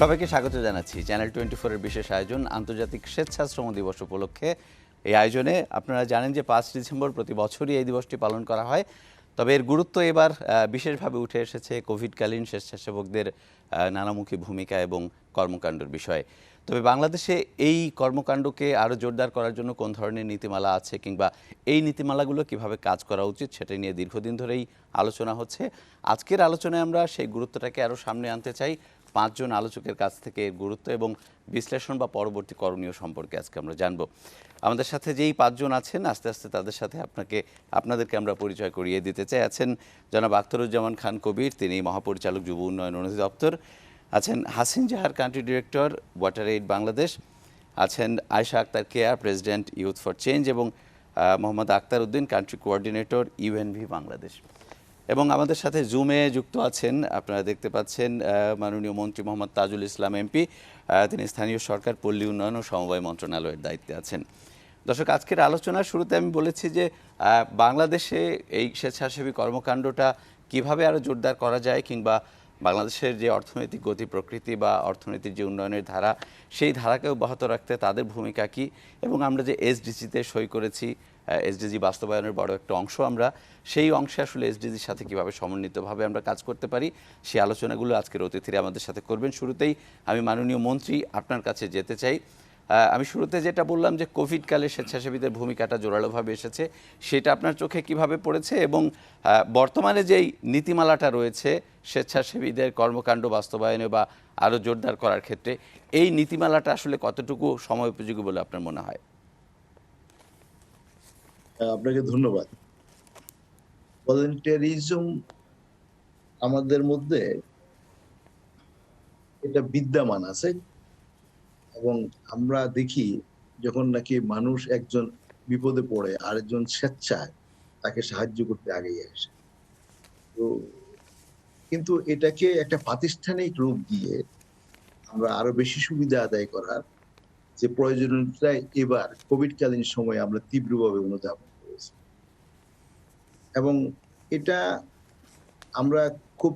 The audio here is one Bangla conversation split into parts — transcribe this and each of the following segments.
সবাইকে স্বাগত জানাচ্ছি চ্যানেল 24 এর বিশেষ আয়োজন আন্তর্জাতিক স্বেচ্ছাশ্রম দিবস উপলক্ষে। এই আয়োজনে আপনারা জানেন যে 5 ডিসেম্বর প্রতি বছরই এই দিবসটি পালন করা হয়। তবে এর গুরুত্ব এবার বিশেষভাবে উঠে এসেছে কোভিডকালীন স্বেচ্ছাসেবকদের নানামুখী ভূমিকা এবং কর্মকাণ্ডের বিষয়ে। তবে বাংলাদেশে এই কর্মকাণ্ডকে আরও জোরদার করার জন্য কোন ধরনের নীতিমালা আছে কিংবা এই নীতিমালাগুলো কিভাবে কাজ করা উচিত সেটা নিয়ে দীর্ঘদিন ধরেই আলোচনা হচ্ছে। আজকের আলোচনায় আমরা সেই গুরুত্বটাকে আরও সামনে আনতে চাই। 5 জন আলোচকের কাছ থেকে এর গুরুত্ব এবং বিশ্লেষণ বা পরবর্তী করণীয় সম্পর্কে আজকে আমরা জানব। আমাদের সাথে যেই 5 জন আছেন আস্তে আস্তে তাদের সাথে আপনাদেরকে আমরা পরিচয় করিয়ে দিতে চাই। আছেন জনাব আখতারুজ্জামান খান কবির, তিনি মহাপরিচালক যুব উন্নয়ন অধিদপ্তর। আছেন Hasin Jahar, country director, water aid Bangladesh. আছেন Ayesha Akter Keya, president youth for change, এবং Mohammad Akter Uddin, country coordinator UNV Bangladesh. এবং আমাদের সাথে জুমে যুক্ত আছেন, আপনারা দেখতে পাচ্ছেন, মাননীয় মন্ত্রী মোহাম্মদ তাজুল ইসলাম এমপি। তিনি স্থানীয় সরকার, পল্লী উন্নয়ন ও সমবায় মন্ত্রণালয়ের দায়িত্বে আছেন। দর্শক, আজকের আলোচনার শুরুতে আমি বলেছি যে বাংলাদেশে এই স্বেচ্ছাসেবী কর্মকাণ্ডটা কিভাবে আরও জোরদার করা যায়, কিংবা বাংলাদেশের যে অর্থনৈতিক গতি প্রকৃতি বা অর্থনীতির যে উন্নয়নের ধারা, সেই ধারাকে অব্যাহত রাখতে তাদের ভূমিকা কী, এবং আমরা যে এসডিজিতে সই করেছি, এসডিজি বাস্তবায়নের বড় একটা অংশ আমরা, সেই অংশে আসলে এসডিজির সাথে কীভাবে সমন্বিতভাবে আমরা কাজ করতে পারি, সেই আলোচনাগুলো আজকের অতিথিরা আমাদের সাথে করবেন। শুরুতেই আমি মাননীয় মন্ত্রী আপনার কাছে যেতে চাই। আমি শুরুতে যেটা বললাম যে কোভিডকালে স্বেচ্ছাসেবীদের ভূমিকাটা জোরালোভাবে এসেছে, সেটা আপনার চোখে কিভাবে পড়েছে, এবং বর্তমানে যেই নীতিমালাটা রয়েছে স্বেচ্ছাসেবীদের কর্মকাণ্ড বাস্তবায়নে বা আরও জোরদার করার ক্ষেত্রে, এই নীতিমালাটা আসলে কতটুকু সময় উপযোগী বলে আপনার মনে হয়? আপনাকে ধন্যবাদ। ভলান্টিয়ারিজম আমাদের মধ্যে এটা বিদ্যমান আছে, এবং আমরা দেখি যখন নাকি মানুষ একজন বিপদে পড়ে আরেকজন স্বেচ্ছায় তাকে সাহায্য করতে আগেই আসে। তো কিন্তু এটাকে একটা প্রাতিষ্ঠানিক রূপ দিয়ে আমরা আরো বেশি সুবিধা আদায় করার যে প্রয়োজনীয়তা এবার কোভিডকালীন সময়ে আমরা তীব্রভাবে অনুধাবন করেছি, এবং এটা আমরা খুব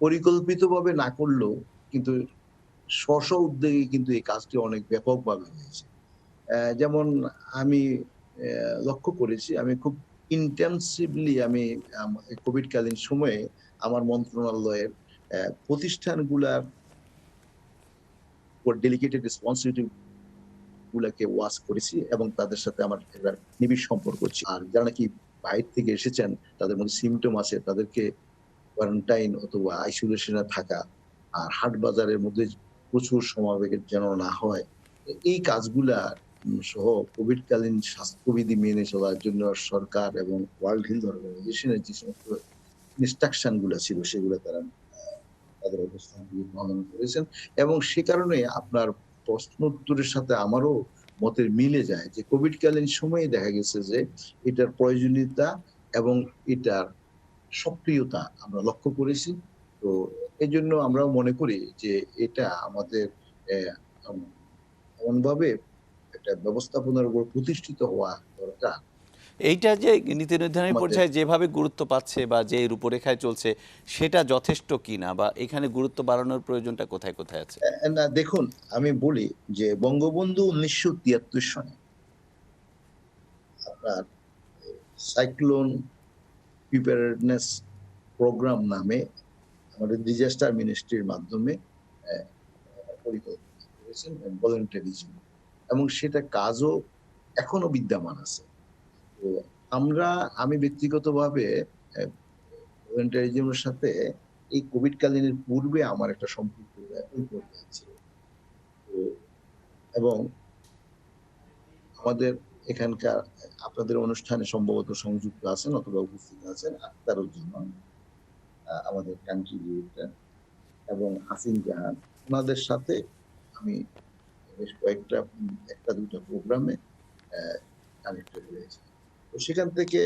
পরিকল্পিতভাবে না করলেও কিন্তু স্ব উদ্যোগে কিন্তু এই কাজটি অনেক ব্যাপকভাবে হয়েছে। যেমন আমি লক্ষ্য করেছি, আমি খুব ইন্টেনসিভলি আমি কোভিডকালীন সময়ে আমার মন্ত্রণালয়ের প্রতিষ্ঠানগুলার ডেলিগেটেড রেসপন্সিবিলিটি গুলাকে ওয়াচ করেছি, এবং তাদের সাথে আমার এবার নিবিড় সম্পর্ক হচ্ছে। আর যারা নাকি বাইরে থেকে এসেছেন, তাদের মধ্যে সিমটম আছে, তাদেরকে কোয়ারেন্টাইন অথবা আইসোলেশনে থাকা, আর হাট বাজারের মধ্যে প্রচুর সমাবেশ যেন না হয়, এই কাজগুলা সহ কোভিডকালীন স্বাস্থ্যবিধি মেনে চলার জন্য সরকার এবং ওয়ার্ল্ড হেলথ অর্গানাইজেশনের যে সমস্ত ইনস্ট্রাকশন গুলা ছিল, সেগুলো তারা তাদের অবস্থান পালন করেছেন। এবং সে কারণে আপনার প্রশ্ন উত্তরের সাথে আমারও মতের মিলে যায় যে কোভিডকালীন সময়ে দেখা গেছে যে এটার প্রয়োজনীয়তা এবং এটার সক্রিয়তা আমরা লক্ষ্য করেছি। তো এই জন্য আমরাও মনে করি যে এটা আমাদের এমনভাবে একটা ব্যবস্থাপনার উপর প্রতিষ্ঠিত হওয়া দরকার। এইটা যে নীতি নির্ধারণী পর্যায়ে যেভাবে গুরুত্ব পাচ্ছে বা যে রূপরেখায় চলছে, সেটা যথেষ্ট কিনা, বা এখানে গুরুত্ব বাড়ানোর প্রয়োজনটা কোথায় কোথায় আছে? না, দেখুন, আমি বলি যে বঙ্গবন্ধু 1973 সনে আপনার সাইক্লোন প্রিপারেডনেস প্রোগ্রাম নামে আমাদের ডিজাস্টার মিনিস্ট্রির মাধ্যমে পরিকল্পনা করেছেন ভলান্টিয়ারিজম, এবং সেটা কাজও এখনো বিদ্যমান আছে। তো আমি ব্যক্তিগতভাবে ভলান্টিয়ারিজমের সাথে এই কোভিডকালীনের পূর্বে আমার একটা সম্পর্ক ছিল। তো এবং আমাদের এখানকার আপনাদের অনুষ্ঠানে সম্ভবত সংযুক্ত আছেন অথবা উপস্থিত আছেন আখতারুজ্জামান, আমাদের কান্ট্রি ডিরেক্টর, এবং হাসিন জাহান। ওনাদের সাথে আমি বেশ একটা দুটো প্রোগ্রামে কানেক্টেড হয়েছি। তো সেখান থেকে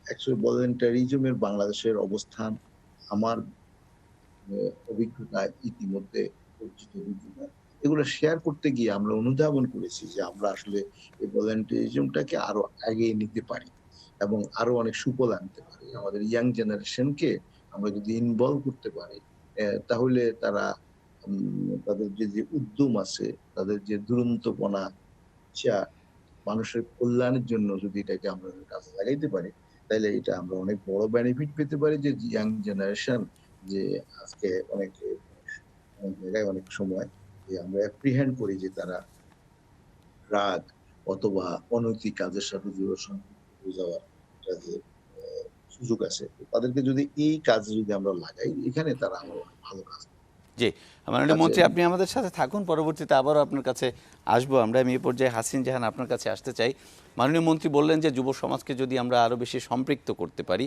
অ্যাকচুয়ালি ভলান্টিয়ারিজমের বাংলাদেশের অবস্থান, আমার অভিজ্ঞতা, ইতিমধ্যে অর্জিত অভিজ্ঞতা, এগুলো শেয়ার করতে গিয়ে আমরা অনুধাবন করেছি যে আমরা আসলে এই ভলান্টিয়ারিজমটাকে আরো এগিয়ে নিতে পারি এবং আরো অনেক সুফল আনতে পারি। আমাদের ইয়াং জেনারেশনকে আমরা যদি ইনভলভ করতে পারি, তাহলে তারা তাদের যে উদ্যম আছে, তাদের যে দুরন্তপনা, ইচ্ছা, মানুষের কল্যাণের জন্য যদি এটাকে আমরা কাজে লাগাইতে পারি, তাহলে এটা আমরা অনেক বড় বেনিফিট পেতে পারি। যে ইয়াং জেনারেশন যে আজকে অনেক অনেক জায়গায় অনেক সময় যে আমরা অ্যাপ্রিহেন্ড করি যে তারা ড্রাগ অথবা অনৈতিক কাজের সাথে সম্পৃক্ত হয়ে যাওয়ার একটা যে সুযোগ আছে, তো তাদেরকে যদি এই কাজে যদি আমরা লাগাই, এখানে তারা আমার অনেক ভালো কাজ জি, মাননীয় কাজে। মন্ত্রী, আপনি আমাদের সাথে থাকুন, পরবর্তীতে আবারও আপনার কাছে আসবো আমরা। আমি এই পর্যায়ে হাসিন জাহান আপনার কাছে আসতে চাই। মাননীয় মন্ত্রী বললেন যে যুব সমাজকে যদি আমরা আরও বেশি সম্পৃক্ত করতে পারি,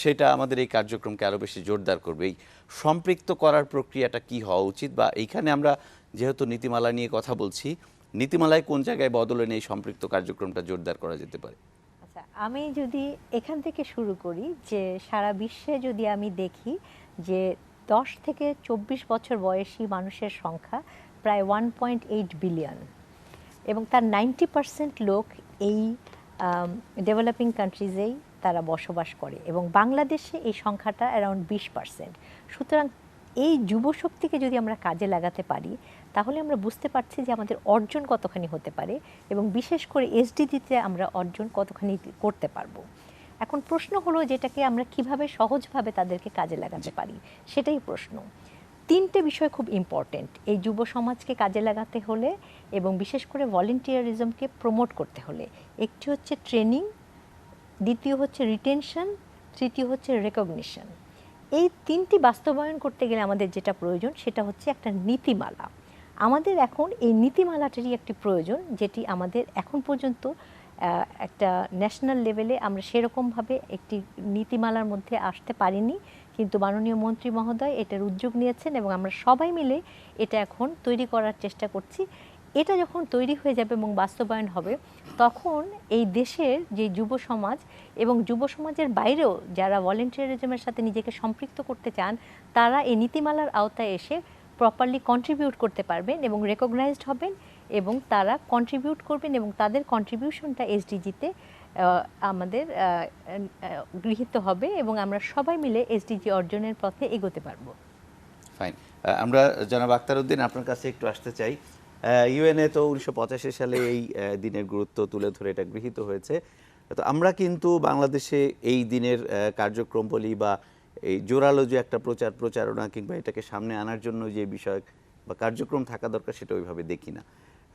সেটা আমাদের এই কার্যক্রমকে আরও বেশি জোরদার করবে। এই সম্পৃক্ত করার প্রক্রিয়াটা কি হওয়া উচিত, বা এইখানে আমরা যেহেতু নীতিমালা নিয়ে কথা বলছি, নীতিমালায় কোন জায়গায় বদল এনে এই সম্পৃক্ত কার্যক্রমটা জোরদার করা যেতে পারে? আচ্ছা, আমি যদি এখান থেকে শুরু করি, যে সারা বিশ্বে যদি আমি দেখি যে 10 থেকে 24 বছর বয়সী মানুষের সংখ্যা প্রায় 1.8 বিলিয়ন, এবং তার 90% লোক এই ডেভেলপিং কান্ট্রিজেই তারা বসবাস করে, এবং বাংলাদেশে এই সংখ্যাটা অ্যারাউন্ড 20%। সুতরাং এই যুবশক্তিকে যদি আমরা কাজে লাগাতে পারি, তাহলে আমরা বুঝতে পারছি যে আমাদের অর্জন কতখানি হতে পারে, এবং বিশেষ করে এসডিজিতে আমরা অর্জন কতখানি করতে পারবো। এখন প্রশ্ন হলো যেটাকে আমরা কিভাবে সহজভাবে তাদেরকে কাজে লাগাতে পারি, সেটাই প্রশ্ন। 3টে বিষয় খুব ইম্পর্টেন্ট এই যুব সমাজকে কাজে লাগাতে হলে, এবং বিশেষ করে ভলেন্টিয়ারিজমকে প্রমোট করতে হলে। একটি হচ্ছে ট্রেনিং, দ্বিতীয় হচ্ছে রিটেনশন, তৃতীয় হচ্ছে রেকগনিশন। এই 3টি বাস্তবায়ন করতে গেলে আমাদের যেটা প্রয়োজন সেটা হচ্ছে একটা নীতিমালা। আমাদের এখন এই নীতিমালাটারই একটি প্রয়োজন, যেটি আমাদের এখন পর্যন্ত একটা ন্যাশনাল লেভেলে আমরা সেরকমভাবে একটি নীতিমালার মধ্যে আসতে পারিনি, কিন্তু মাননীয় মন্ত্রী মহোদয় এটার উদ্যোগ নিয়েছেন এবং আমরা সবাই মিলে এটা এখন তৈরি করার চেষ্টা করছি। এটা যখন তৈরি হয়ে যাবে এবং বাস্তবায়ন হবে, তখন এই দেশের যে যুব সমাজ এবং যুব সমাজের বাইরেও যারা ভলেন্টিয়ারিজমের সাথে নিজেকে সম্পৃক্ত করতে চান, তারা এই নীতিমালার আওতায় এসে প্রপারলি কন্ট্রিবিউট করতে পারবেন এবং রেকগনাইজড হবেন, এবং তারা কন্ট্রিবিউট করবেন, এবং তাদের কন্ট্রিবিউশনটা এসডিজিতে আমাদের গৃহীত হবে, এবং আমরা সবাই মিলে এসডিজি অর্জনের পথে এগোতে পারবো। ফাইন। আমরা জনাব আখতার উদ্দিন আপনার কাছে একটু আসতে চাই। ইউএনএ তো 1985 সালে এই দিনের গুরুত্ব তুলে ধরে এটা গৃহীত হয়েছে। তো আমরা কিন্তু বাংলাদেশে এই দিনের কার্যক্রম বলি বা এই জোরালো যে একটা প্রচারণা কিংবা এটাকে সামনে আনার জন্য যে বিষয় বা কার্যক্রম থাকা দরকার, সেটা ওইভাবে দেখি না।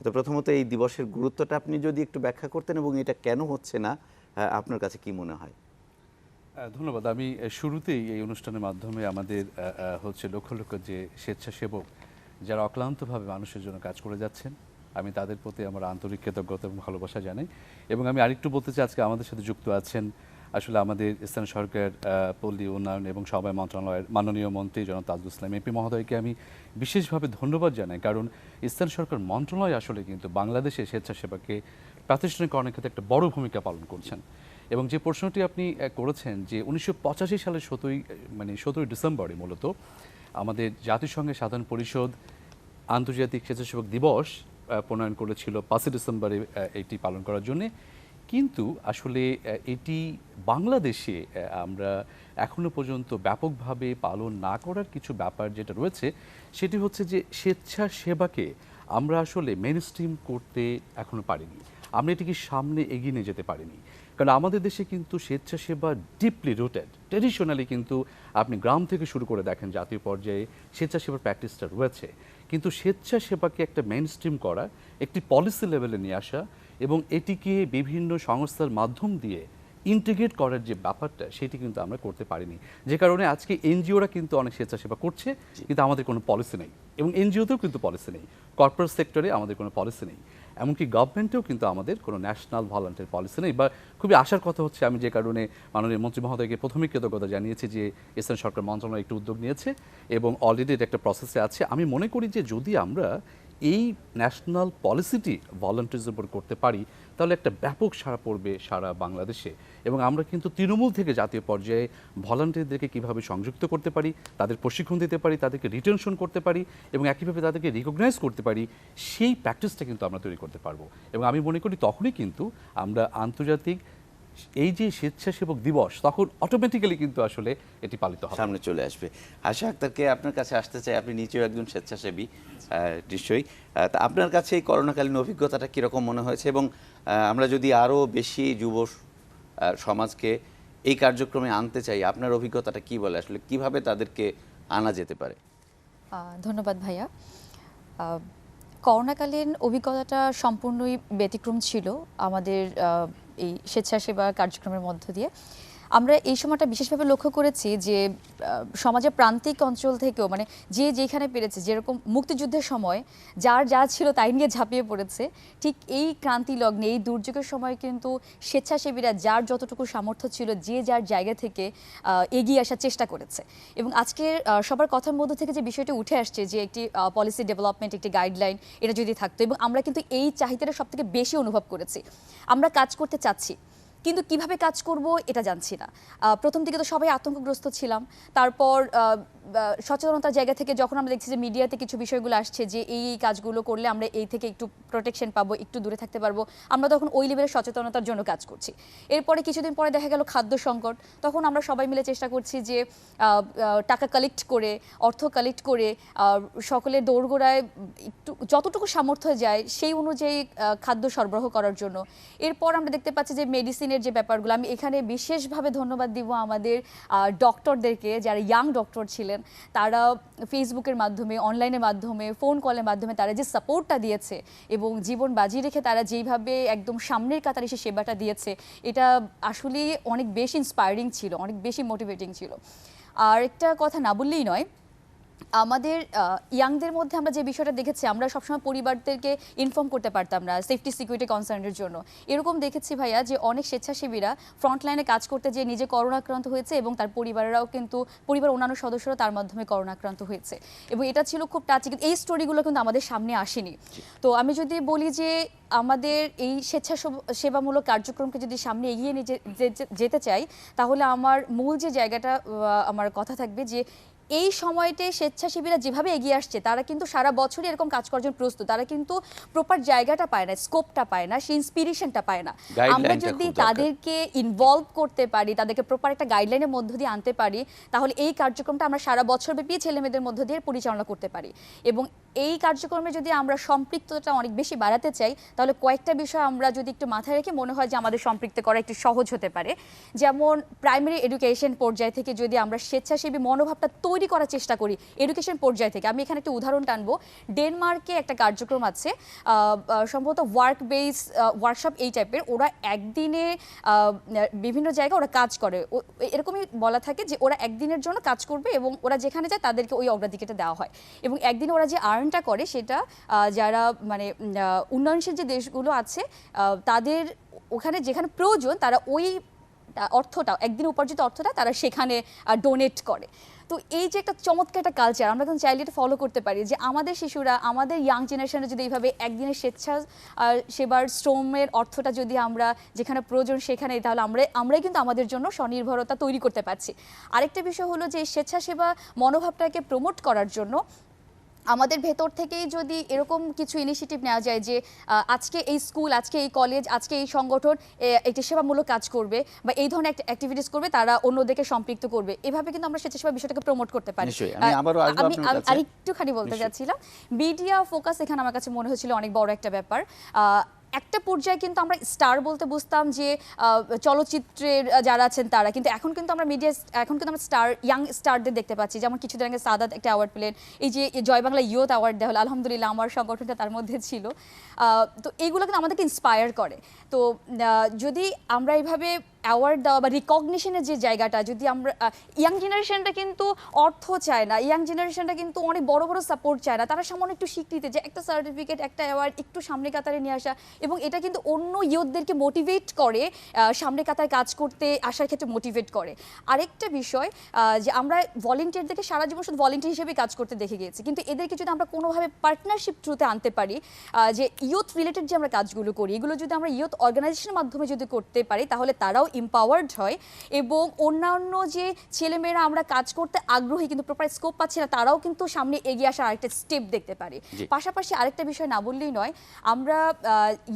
তো প্রথমত এই দিবসের গুরুত্বটা আপনি যদি একটু ব্যাখ্যা করতেন, এবং এটা কেন হচ্ছে না আপনার কাছে কি মনে হয়? ধন্যবাদ। আমি শুরুতেই এই অনুষ্ঠানের মাধ্যমে আমাদের হচ্ছে লক্ষ লক্ষ যে স্বেচ্ছাসেবক যারা অক্লান্তভাবে মানুষের জন্য কাজ করে যাচ্ছেন, আমি তাদের প্রতি আমার আন্তরিক কৃতজ্ঞতা এবং ভালোবাসা জানাই। এবং আমি আরেকটু বলতে চাই, আজকে আমাদের সাথে যুক্ত আছেন আসলে আমাদের স্থানীয় সরকার, পল্লী উন্নয়ন এবং সমবায় মন্ত্রণালয়ের মাননীয় মন্ত্রী জনাব তাজুল ইসলাম এমপি মহোদয়কে আমি বিশেষভাবে ধন্যবাদ জানাই, কারণ স্থানীয় সরকার মন্ত্রণালয় আসলে কিন্তু বাংলাদেশে স্বেচ্ছাসেবাকে প্রাতিষ্ঠানিকরণের ক্ষেত্রে একটা বড় ভূমিকা পালন করছেন। এবং যে প্রশ্নটি আপনি করেছেন যে 1985 সালের 17 ডিসেম্বরে মূলত আমাদের জাতিসংঘের সাধারণ পরিষদ আন্তর্জাতিক স্বেচ্ছাসেবক দিবস প্রণয়ন করেছিল 5 ডিসেম্বরে এটি পালন করার জন্যে। কিন্তু আসলে এটি বাংলাদেশে আমরা এখনো পর্যন্ত ব্যাপকভাবে পালন না করার কিছু ব্যাপার যেটা রয়েছে, সেটি হচ্ছে যে স্বেচ্ছাসেবাকে আমরা আসলে মেইনস্ট্রিম করতে এখনো পারিনি, আমরা এটিকে সামনে এগিয়ে নিয়ে যেতে পারিনি। কারণ আমাদের দেশে কিন্তু স্বেচ্ছাসেবা ডিপলি রুটেড, ট্রেডিশনালি কিন্তু আপনি গ্রাম থেকে শুরু করে দেখেন জাতীয় পর্যায়ে স্বেচ্ছাসেবার প্র্যাকটিসটা রয়েছে, কিন্তু স্বেচ্ছাসেবাকে একটা মেইনস্ট্রিম করা, একটি পলিসি লেভেলে নিয়ে আসা এবং এটিকে বিভিন্ন সংস্থার মাধ্যম দিয়ে ইন্টিগ্রেট করার যে ব্যাপারটা, সেটি কিন্তু আমরা করতে পারিনি। যে কারণে আজকে এনজিওরা কিন্তু অনেক স্বেচ্ছাসেবা করছে, কিন্তু আমাদের কোনো পলিসি নেই, এবং এনজিওতেও কিন্তু পলিসি নেই, কর্পোরেট সেক্টরে আমাদের কোনো পলিসি নেই, এমনকি গভর্নমেন্টেও কিন্তু আমাদের কোনো ন্যাশনাল ভলান্টিয়ার পলিসি নেই। বা খুবই আশার কথা হচ্ছে, আমি যে কারণে মাননীয় মন্ত্রী মহোদয়কে প্রথমেই কৃতজ্ঞতা জানিয়েছি যে স্থানীয় সরকার মন্ত্রণালয় একটু উদ্যোগ নিয়েছে এবং অলরেডি এটা একটা প্রসেসে আছে। আমি মনে করি যে যদি আমরা এই ন্যাশনাল পলিসিটি ভলান্টিয়ার্সের উপর করতে পারি, তাহলে একটা ব্যাপক সাড়া পড়বে সারা বাংলাদেশে। এবং আমরা কিন্তু তৃণমূল থেকে জাতীয় পর্যায়ে ভলান্টিয়ারদেরকে কীভাবে সংযুক্ত করতে পারি, তাদের প্রশিক্ষণ দিতে পারি, তাদেরকে রিটেনশন করতে পারি এবং একইভাবে তাদেরকে রিকগনাইজ করতে পারি, সেই প্র্যাকটিসটা কিন্তু আমরা তৈরি করতে পারবো। এবং আমি মনে করি তখনই কিন্তু আমরা আন্তর্জাতিক এই যে স্বেচ্ছাসেবক দিবস তখন অটোমেটিক্যালি কিন্তু আসলে এটি পালিত হবে। সামনে চলে আসবে। আশা আক্তারকে আপনার কাছে আসতে চাই, আপনি নিজেও একজন স্বেচ্ছাসেবী নিশ্চয়ই। তা আপনার কাছে এই করোনাকালীন অভিজ্ঞতাটা কীরকম মনে হয়েছে, এবং আমরা যদি আরও বেশি যুব সমাজকে এই কার্যক্রমে আনতে চাই, আপনার অভিজ্ঞতাটা কি বলে, আসলে কিভাবে তাদেরকে আনা যেতে পারে? ধন্যবাদ ভাইয়া। করোনাকালীন অভিজ্ঞতাটা সম্পূর্ণই ব্যতিক্রম ছিল আমাদের এই স্বেচ্ছাসেবা কার্যক্রমের মধ্য দিয়ে। আমরা এই সময়টা বিশেষভাবে লক্ষ্য করেছি যে সমাজের প্রান্তিক অঞ্চল থেকেও মানে যে যেখানে পেরেছে, যেরকম মুক্তিযুদ্ধের সময় যার যা ছিল তাই নিয়ে ঝাঁপিয়ে পড়েছে, ঠিক এই ক্রান্তি লগ্নে এই দুর্যোগের সময় কিন্তু স্বেচ্ছাসেবীরা যার যতটুকু সামর্থ্য ছিল যে যার জায়গা থেকে এগিয়ে আসার চেষ্টা করেছে। এবং আজকের সবার কথার মধ্য থেকে যে বিষয়টি উঠে আসছে যে একটি পলিসি ডেভেলপমেন্ট, একটি গাইডলাইন এটা যদি থাকতো, এবং আমরা কিন্তু এই চাহিদাটা সব থেকে বেশি অনুভব করেছি। আমরা কাজ করতে চাচ্ছি কিন্তু কিভাবে কাজ করব এটা জানছি না। প্রথম দিকে তো সবাই আতঙ্কগ্রস্ত ছিলাম, তারপর সচেতনতার জায়গা থেকে যখন আমরা দেখছি যে মিডিয়াতে কিছু বিষয়গুলো আসছে যে এই কাজগুলো করলে আমরা এই থেকে একটু প্রোটেকশন পাবো, একটু দূরে থাকতে পারবো, আমরা তখন ওই লেভেলের সচেতনতার জন্য কাজ করছি। এরপরে কিছুদিন পরে দেখা গেল খাদ্য সংকট, তখন আমরা সবাই মিলে চেষ্টা করছি যে টাকা কালেক্ট করে, অর্থ কালেক্ট করে সকলের দোরগোড়ায় একটু যতটুকু সামর্থ্য যায় সেই অনুযায়ী খাদ্য সরবরাহ করার জন্য। এরপর আমরা দেখতে পাচ্ছি যে মেডিসিনের যে ব্যাপারগুলো, আমি এখানে বিশেষভাবে ধন্যবাদ দিব আমাদের ডক্টরদেরকে যারা ইয়াং ডক্টর ছিলেন, তারা ফেসবুকের মাধ্যমে, অনলাইনের মাধ্যমে, ফোন কলের মাধ্যমে তারা যে সাপোর্টটা দিয়েছে এবং জীবন বাজি রেখে তারা যেইভাবে একদম সামনের কাতারে এসে সেবাটা দিয়েছে, এটা আসলে অনেক বেশি ইন্সপায়ারিং ছিল, অনেক বেশি মোটিভেটিং ছিল। আর একটা কথা না বললেই নয়, আমাদের ইয়াংদের মধ্যে আমরা যে বিষয়টা দেখেছি, আমরা সবসময় পরিবারদেরকে ইনফর্ম করতে পারতাম না সেফটি সিকিউরিটি কনসার্নের জন্য। এরকম দেখেছি ভাইয়া যে অনেক স্বেচ্ছাসেবীরা ফ্রন্টলাইনে কাজ করতে যেয়ে নিজে করোনাক্রান্ত হয়েছে এবং তার পরিবারেরাও কিন্তু, পরিবার অন্যান্য সদস্যরা তার মাধ্যমে করোনাক্রান্ত হয়েছে, এবং এটা ছিল খুব টাচি। কিন্তু এই স্টোরিগুলো কিন্তু আমাদের সামনে আসেনি। তো আমি যদি বলি যে আমাদের এই স্বেচ্ছাসেবামূলক কার্যক্রমকে যদি সামনে এগিয়ে নিয়ে যেতে চাই, তাহলে আমার মূল যে জায়গাটা আমার কথা থাকবে যে এই সময়তে স্বেচ্ছাসেবীরা যেভাবে এগিয়ে আসছে, তারা কিন্তু সারা বছরই এরকম কাজ করার জন্য প্রস্তুত। তারা কিন্তু প্রপার জায়গাটা পায় না, স্কোপটা পায় না, সেই ইন্সপিরেশনটা পায় না। আমরা যদি তাদেরকে ইনভলভ করতে পারি, তাদেরকে প্রপার একটা গাইডলাইনের মধ্য দিয়ে আনতে পারি, তাহলে এই কার্যক্রমটা আমরা সারা বছর ব্যাপী ছেলেমেয়েদের মধ্য দিয়ে পরিচালনা করতে পারি। এবং এই কার্যক্রমে যদি আমরা সম্পৃক্ততা অনেক বেশি বাড়াতে চাই, তাহলে কয়েকটা বিষয় আমরা যদি একটু মাথায় রেখে মনে হয় যে আমাদের সম্পৃক্ত করা একটু সহজ হতে পারে। যেমন প্রাইমারি এডুকেশন পর্যায় থেকে যদি আমরা স্বেচ্ছাসেবী মনোভাবটা তৈরি করার চেষ্টা করি, এডুকেশন পর্যায় থেকে। আমি এখানে একটা উদাহরণ টানবো। ডেনমার্কে একটা কার্যক্রম আছে, সম্ভবত ওয়ার্ক বেস ওয়ার্কশপ এই টাইপের। ওরা একদিনে বিভিন্ন জায়গায় ওরা কাজ করে, এরকমই বলা থাকে যে ওরা একদিনের জন্য কাজ করবে এবং ওরা যেখানে যায় তাদেরকে ওই অগ্রাধিকারটা দেওয়া হয়। এবং একদিনে ওরা যে আর্নটা করে সেটা যারা মানে উন্নয়নশীল যে দেশগুলো আছে তাদের ওখানে যেখানে প্রয়োজন তারা ওই অর্থটা, একদিন উপার্জিত অর্থটা তারা সেখানে ডোনেট করে। তো এই যে একটা চমৎকার একটা কালচার, আমরা কিন্তু চাইলে এটা ফলো করতে পারি যে আমাদের শিশুরা, আমাদের ইয়াং জেনারেশনে যদি এইভাবে একদিনের সেবার শ্রমের অর্থটা যদি আমরা যেখানে প্রয়োজন সেখানে, তাহলে আমরাই কিন্তু আমাদের জন্য স্বনির্ভরতা তৈরি করতে পারছি। আরেকটা বিষয় হলো যে স্বেচ্ছাসেবা মনোভাবটাকে প্রমোট করার জন্য আমাদের ভেতর থেকেই যদি এরকম কিছু ইনিশিয়েটিভ নেওয়া যায় যে আজকে এই স্কুল, আজকে এই কলেজ, আজকে এই সংগঠন একটি সেবামূলক কাজ করবে বা এই ধরনের অ্যাক্টিভিটিস করবে, তারা অন্যদেরকে সম্পৃক্ত করবে, এভাবে কিন্তু আমরা স্বেচ্ছাসেবা বিষয়টাকে প্রমোট করতে পারি। আমি আরেকটুখানি বলতে যাচ্ছিলাম, মিডিয়া ফোকাস এখানে আমার কাছে মনে হয়েছিল অনেক বড় একটা ব্যাপার। একটা পর্যায়ে কিন্তু আমরা স্টার বলতে বুঝতাম যে চলচ্চিত্রের যারা আছেন তারা, কিন্তু এখন কিন্তু আমরা স্টার, ইয়াং স্টারদের দেখতে পাচ্ছি। যেমন কিছুদিন আগে সাদাত একটা অ্যাওয়ার্ড পেলেন, এই যে জয় বাংলা ইয়ুথ অ্যাওয়ার্ড দেওয়া হলো, আলহামদুলিল্লাহ আমার সংগঠনটা তার মধ্যে ছিল। তো এইগুলো কিন্তু আমাদেরকে ইন্সপায়ার করে। তো যদি আমরা এইভাবে অ্যাওয়ার্ড দেওয়া বা রিকগনিশনের যে জায়গাটা, যদি আমরা ইয়াং জেনারেশনটা কিন্তু অর্থ চায় না, ইয়াং জেনারেশনটা কিন্তু অনেক বড় বড় সাপোর্ট চায় না, তারা সামান্য একটু স্বীকৃতি, যে একটা সার্টিফিকেট, একটা অ্যাওয়ার্ড একটু সামনে কাতারে নিয়ে আসা, এবং এটা কিন্তু অন্য ইয়ুথদেরকে মোটিভেট করে, সামনে কাতারে কাজ করতে আসার ক্ষেত্রে মোটিভেট করে। আরেকটা বিষয় যে আমরা ভলেন্টিয়ারদেরকে সারা জীবন শুধু ভলেন্টিয়ার হিসেবে কাজ করতে দেখে গিয়েছি, কিন্তু এদেরকে যদি আমরা কোনোভাবে পার্টনারশিপ থ্রুতে আনতে পারি, যে ইয়ুথ রিলেটেড যে আমরা কাজগুলো করি এগুলো যদি আমরা ইয়ুথ অর্গানাইজেশনের মাধ্যমে যদি করতে পারি, তাহলে তারাও এম্পাওয়ার্ড হয় এবং অন্যান্য যে ছেলেমেয়েরা আমরা কাজ করতে আগ্রহী কিন্তু প্রপার স্কোপ পাচ্ছি না, তারাও কিন্তু সামনে এগিয়ে আসার আরেকটা স্টেপ দেখতে পারি। জি। পাশাপাশি আরেকটা বিষয় না বললেই নয়, আমরা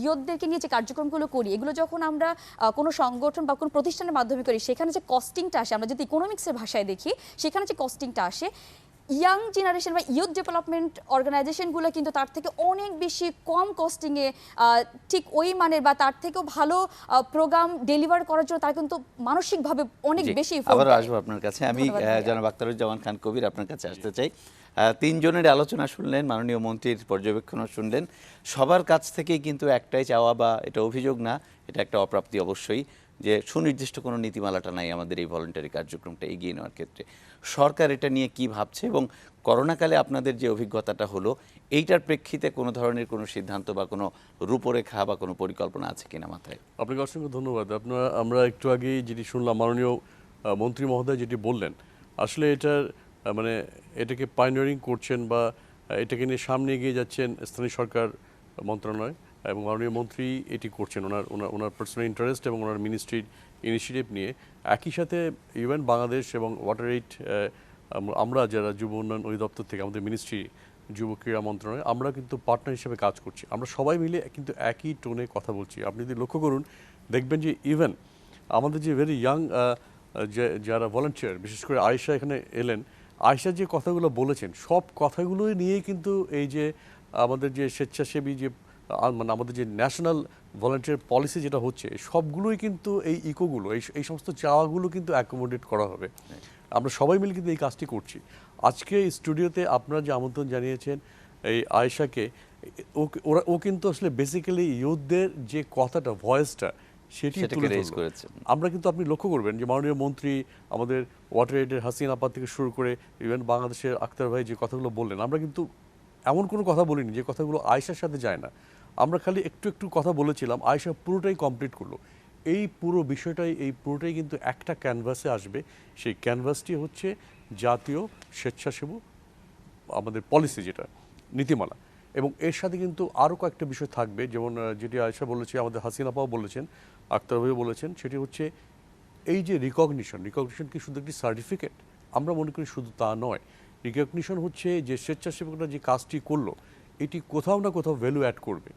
ইয়ুথদেরকে নিয়ে যে কার্যক্রমগুলো করি, এগুলো যখন আমরা কোনো সংগঠন বা কোনো প্রতিষ্ঠানের মাধ্যমে করি, সেখানে যে কস্টিংটা আসে, আমরা যদি ইকোনমিক্সের ভাষায় দেখি, সেখানে যে কস্টিংটা আসে, ইয়াং জেনারেশন বা ইয়ুথ ডেভেলপমেন্ট অর্গানাইজেশনগুলো কিন্তু তার থেকে অনেক বেশি কম কস্টিংয়ে ঠিক ওই মানের বা তার থেকেও ভালো প্রোগ্রাম ডেলিভার করার জন্য তারা কিন্তু মানসিকভাবে অনেক জি, বেশি effort আবারও দেয়। আসবো আপনার কাছে। আমি ধন্যবাদ ভাইয়া। জনাব আখতারুজ্জামান খান কবির আপনার কাছে আসতে চাই। তিনজনের আলোচনা শুনলেন, মাননীয় মন্ত্রীর পর্যবেক্ষণও শুনলেন। সবার কাছ থেকেই কিন্তু একটাই চাওয়া, বা এটা অভিযোগ না, এটা একটা অপ্রাপ্তি অবশ্যই, যে সুনির্দিষ্ট কোনো নীতিমালাটা নাই আমাদের এই ভলেন্টারি কার্যক্রমটা এগিয়ে নেওয়ার ক্ষেত্রে। সরকার এটা নিয়ে কি ভাবছে, এবং করোনাকালে আপনাদের যে অভিজ্ঞতাটা হলো, এইটার প্রেক্ষিতে কোনো ধরনের কোনো সিদ্ধান্ত বা কোনো রূপরেখা বা কোনো পরিকল্পনা আছে কিনা মাথায়? আপনাকে অসংখ্য ধন্যবাদ। আমরা একটু আগেই যেটি শুনলাম, মাননীয় মন্ত্রী মহোদয় যেটি বললেন, আসলে এটার মানে এটাকে পাইনিয়ারিং করছেন বা এটাকে নিয়ে সামনে এগিয়ে যাচ্ছেন স্থানীয় সরকার মন্ত্রণালয়, এবং মাননীয় মন্ত্রী এটি করছেন ওনার পার্সোনাল ইন্টারেস্ট এবং ওনার মিনিস্ট্রির ইনিশিয়েটিভ নিয়ে। একই সাথে ইউএন বাংলাদেশ এবং ওয়াটার এইড, আমরা যারা যুব উন্নয়ন অধিদপ্তর থেকে, আমাদের মিনিস্ট্রি যুব ক্রীড়া মন্ত্রণালয়, আমরা কিন্তু পার্টনার হিসেবে কাজ করছি। আমরা সবাই মিলে কিন্তু একই টোনে কথা বলছি। আপনি যদি লক্ষ্য করুন, দেখবেন যে ইভেন আমাদের যে ভেরি ইয়াং যারা ভলান্টিয়ার, বিশেষ করে আয়েশা এখানে এলেন, আয়েশা যে কথাগুলো বলেছেন, সব কথাগুলোই নিয়েই কিন্তু এই যে আমাদের যে স্বেচ্ছাসেবী যে মানে আমাদের যে ন্যাশনাল ভলান্টিয়ার পলিসি যেটা হচ্ছে, সবগুলোই কিন্তু এই ইকোগুলো, এই সমস্ত চাওয়াগুলো কিন্তু অ্যাকোমোডেট করা হবে। আমরা সবাই মিলে কিন্তু এই কাজটি করছি। আজকে স্টুডিওতে আপনারা যে আমন্ত্রণ জানিয়েছেন এই আয়েশাকে, ও কিন্তু আসলে বেসিক্যালি ইউথদের যে কথাটা, ভয়েসটা, সেটি সেটাকে রেজ করেছে। আমরা কিন্তু, আপনি লক্ষ্য করবেন যে মাননীয় মন্ত্রী, আমাদের ওয়াটার এইডের হাসিনা আপা থেকে শুরু করে ইভেন বাংলাদেশের আখতার ভাই যে কথাগুলো বললেন, আমরা কিন্তু এমন কোনো কথা বলিনি যে কথাগুলো আয়েশার সাথে যায় না। আমরা খালি একটু একটু কথা বলেছিলাম, আয়েশা পুরোটাই কমপ্লিট করলো। এই পুরো বিষয়টাই, এই পুরোটাই কিন্তু একটা ক্যানভাসে আসবে। সেই ক্যানভাসটি হচ্ছে জাতীয় স্বেচ্ছাসেবক আমাদের পলিসি, যেটা নীতিমালা, এবং এর সাথে কিন্তু আরও কয়েকটা বিষয় থাকবে, যেমন যেটি আয়েশা বলেছে, আমাদের হাসিনা আপাও বলেছেন, আখতার ভাইও বলেছেন, সেটি হচ্ছে এই যে রিকগনিশন কি শুধু একটি সার্টিফিকেট? আমরা মনে করি শুধু তা নয়। রিকগনিশন হচ্ছে যে স্বেচ্ছাসেবকরা যে কাজটি করলো, এটি কোথাও না কোথাও ভ্যালু অ্যাড করবে।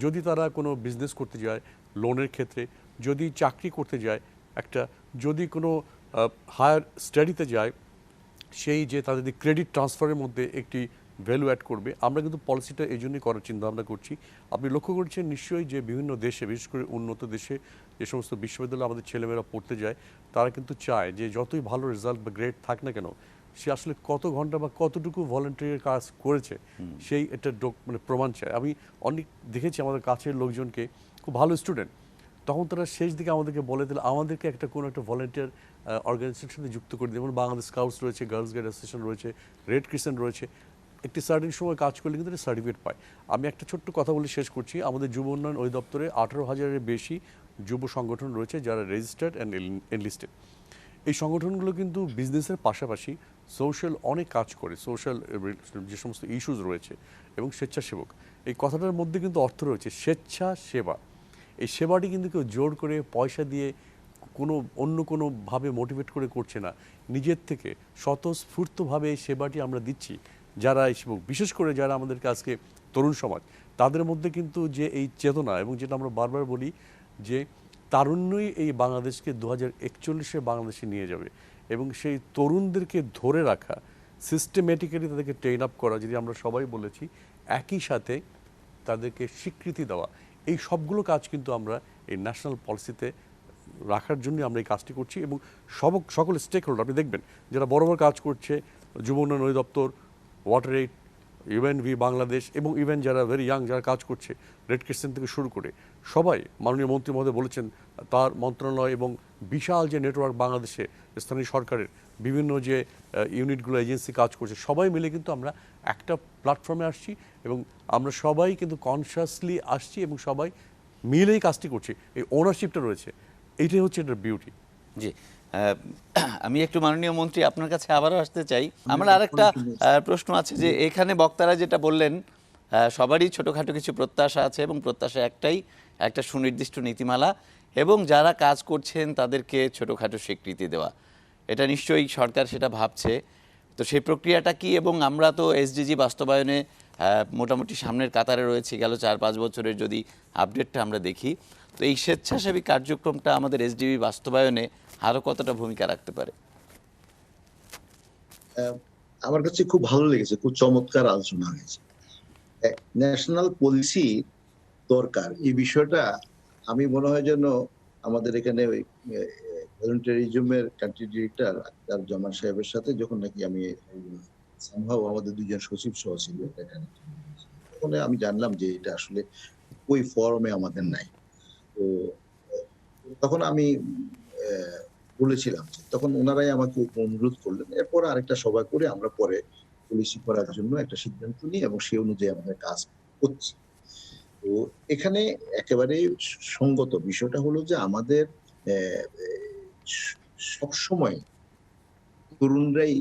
যদি তারা কোনো বিজনেস করতে যায়, লোনের ক্ষেত্রে, যদি চাকরি করতে যায় একটা, যদি কোনো হায়ার স্টাডিতে যায়, সেই যে তাদের ক্রেডিট ট্রান্সফারের মধ্যে একটি ভ্যালু অ্যাড করবে। আমরা কিন্তু পলিসিটা এই জন্যই করার চিন্তাভাবনা করছি। আপনি লক্ষ্য করছেন নিশ্চয়ই যে বিভিন্ন দেশে, বিশেষ করে উন্নত দেশে যে সমস্ত বিশ্ববিদ্যালয়ে আমাদের ছেলেমেয়েরা পড়তে যায়, তারা কিন্তু চায় যে যতই ভালো রেজাল্ট বা গ্রেড থাক না কেন, সে আসলে কত ঘন্টা বা কতটুকু ভলান্টিয়ার কাজ করেছে, সেই একটা মানে প্রমাণ চায়। আমি অনেক দেখেছি আমাদের কাছের লোকজনকে, খুব ভালো স্টুডেন্ট, তখন তারা শেষ দিকে আমাদেরকে বলে দিলে আমাদেরকে কোনো একটা ভলান্টিয়ার অর্গানাইজেশনের সাথে যুক্ত করে দিই। যেমন বাংলাদেশ স্কাউটস রয়েছে, গার্লস গাইড অ্যাসোসিয়েশন রয়েছে, রেড ক্রিসেন্ট রয়েছে। একটি সার্টেন সময় কাজ করলে কিন্তু একটা সার্টিফিকেট পায়। আমি একটা ছোট্ট কথা বলে শেষ করছি। আমাদের যুব উন্নয়ন অধিদপ্তরে 18,000-এর বেশি যুব সংগঠন রয়েছে যারা রেজিস্টার্ড অ্যান্ড এনলিস্টেড। এই সংগঠনগুলো কিন্তু বিজনেসের পাশাপাশি সোশ্যাল অনেক কাজ করে, সোশ্যাল যে সমস্ত ইস্যুস রয়েছে, এবং স্বেচ্ছাসেবক, এই কথাটার মধ্যে কিন্তু অর্থ রয়েছে স্বেচ্ছাসেবা। এই সেবাটি কিন্তু কেউ জোর করে পয়সা দিয়ে অন্য কোনোভাবে মোটিভেট করে করছে না, নিজের থেকে স্বতঃস্ফূর্তভাবে এই সেবাটি আমরা দিচ্ছি। যারা এই সেবক, বিশেষ করে যারা আমাদেরকে আজকে তরুণ সমাজ, তাদের মধ্যে কিন্তু যে এই চেতনা, এবং যেটা আমরা বারবার বলি যে তারুণ্যই এই বাংলাদেশকে 2041-এ বাংলাদেশে নিয়ে যাবে, এবং সেই তরুণদেরকে ধরে রাখা, সিস্টেমেটিক্যালি তাদেরকে ট্রেন আপ করা, যদি আমরা সবাই বলেছি, একই সাথে তাদেরকে স্বীকৃতি দেওয়া, এই সবগুলো কাজ কিন্তু আমরা এই ন্যাশনাল পলিসিতে রাখার জন্য আমরা এই কাজটি করছি। এবং সকল স্টেক হোল্ডার, আপনি দেখবেন যারা বড় বড় কাজ করছে, যুব উন্নয়ন অধিদপ্তর, ওয়াটার এইড, ইউএনভি বাংলাদেশ, এবং ইভেন যারা ভেরি ইয়াং যারা কাজ করছে, রেড ক্রিসেন্ট থেকে শুরু করে সবাই, মাননীয় মন্ত্রী মহোদয় বলেছেন, তার মন্ত্রণালয় এবং বিশাল যে নেটওয়ার্ক বাংলাদেশে স্থানীয় সরকারের বিভিন্ন যে ইউনিটগুলো, এজেন্সি কাজ করছে, সবাই মিলে কিন্তু আমরা একটা প্ল্যাটফর্মে আসছি, এবং আমরা সবাই কিন্তু কনসিয়াসলি আসছি, এবং সবাই মিলেই কাজটি করছি। এই ওনারশিপটা রয়েছে, এইটাই হচ্ছে এটার বিউটি। জি, আমি একটু মাননীয় মন্ত্রী আপনার কাছে আবারও আসতে চাই। আমার আরেকটা প্রশ্ন আছে, যে এখানে বক্তারা যেটা বললেন, সবারই ছোটোখাটো কিছু প্রত্যাশা আছে, এবং প্রত্যাশা একটাই একটা সুনির্দিষ্ট নীতিমালা এবং যারা কাজ করছেন তাদেরকে ছোটোখাটো স্বীকৃতি দেওয়া, এটা নিশ্চয়ই সরকার সেটা ভাবছে। তো সেই প্রক্রিয়াটা কি? এবং আমরা তো এসডিজি বাস্তবায়নে মোটামুটি সামনের কাতারে রয়েছি গেল 4-5 বছরের যদি আপডেটটা আমরা দেখি, তো এই স্বেচ্ছাসেবী কার্যক্রমটা আমাদের এসডিজি বাস্তবায়নে আরও কতটা ভূমিকা রাখতে পারে? আমার কাছে খুব ভালো লেগেছে, খুব চমৎকার আলোচনা হয়েছে। ন্যাশনাল পলিসি দরকার এই বিষয়টা আমি মনে হয় যেন আমাদের এখানে ভলেন্টারিজমের কান্ট্রি ডিরেক্টর আক্তার জামান সাহেবের সাথে যখন নাকি আমি সম্ভব আমাদের দুজন সচিব সহ ছিল তখন আমি জানলাম যে এটা আসলে ওই ফর্মে আমাদের নাই। তো তখন আমি বলেছিলাম, তখন ওনারাই আমাকে অনুরোধ করলেন। এরপর আরেকটা সভা করে আমরা পরে পলিসি করার জন্য একটা সিদ্ধান্ত নিই এবং সেই অনুযায়ী আমাদের কাজ করছি। তো এখানে একেবারে সঙ্গত বিষয়টা হলো যে আমাদের সবসময় তরুণরাই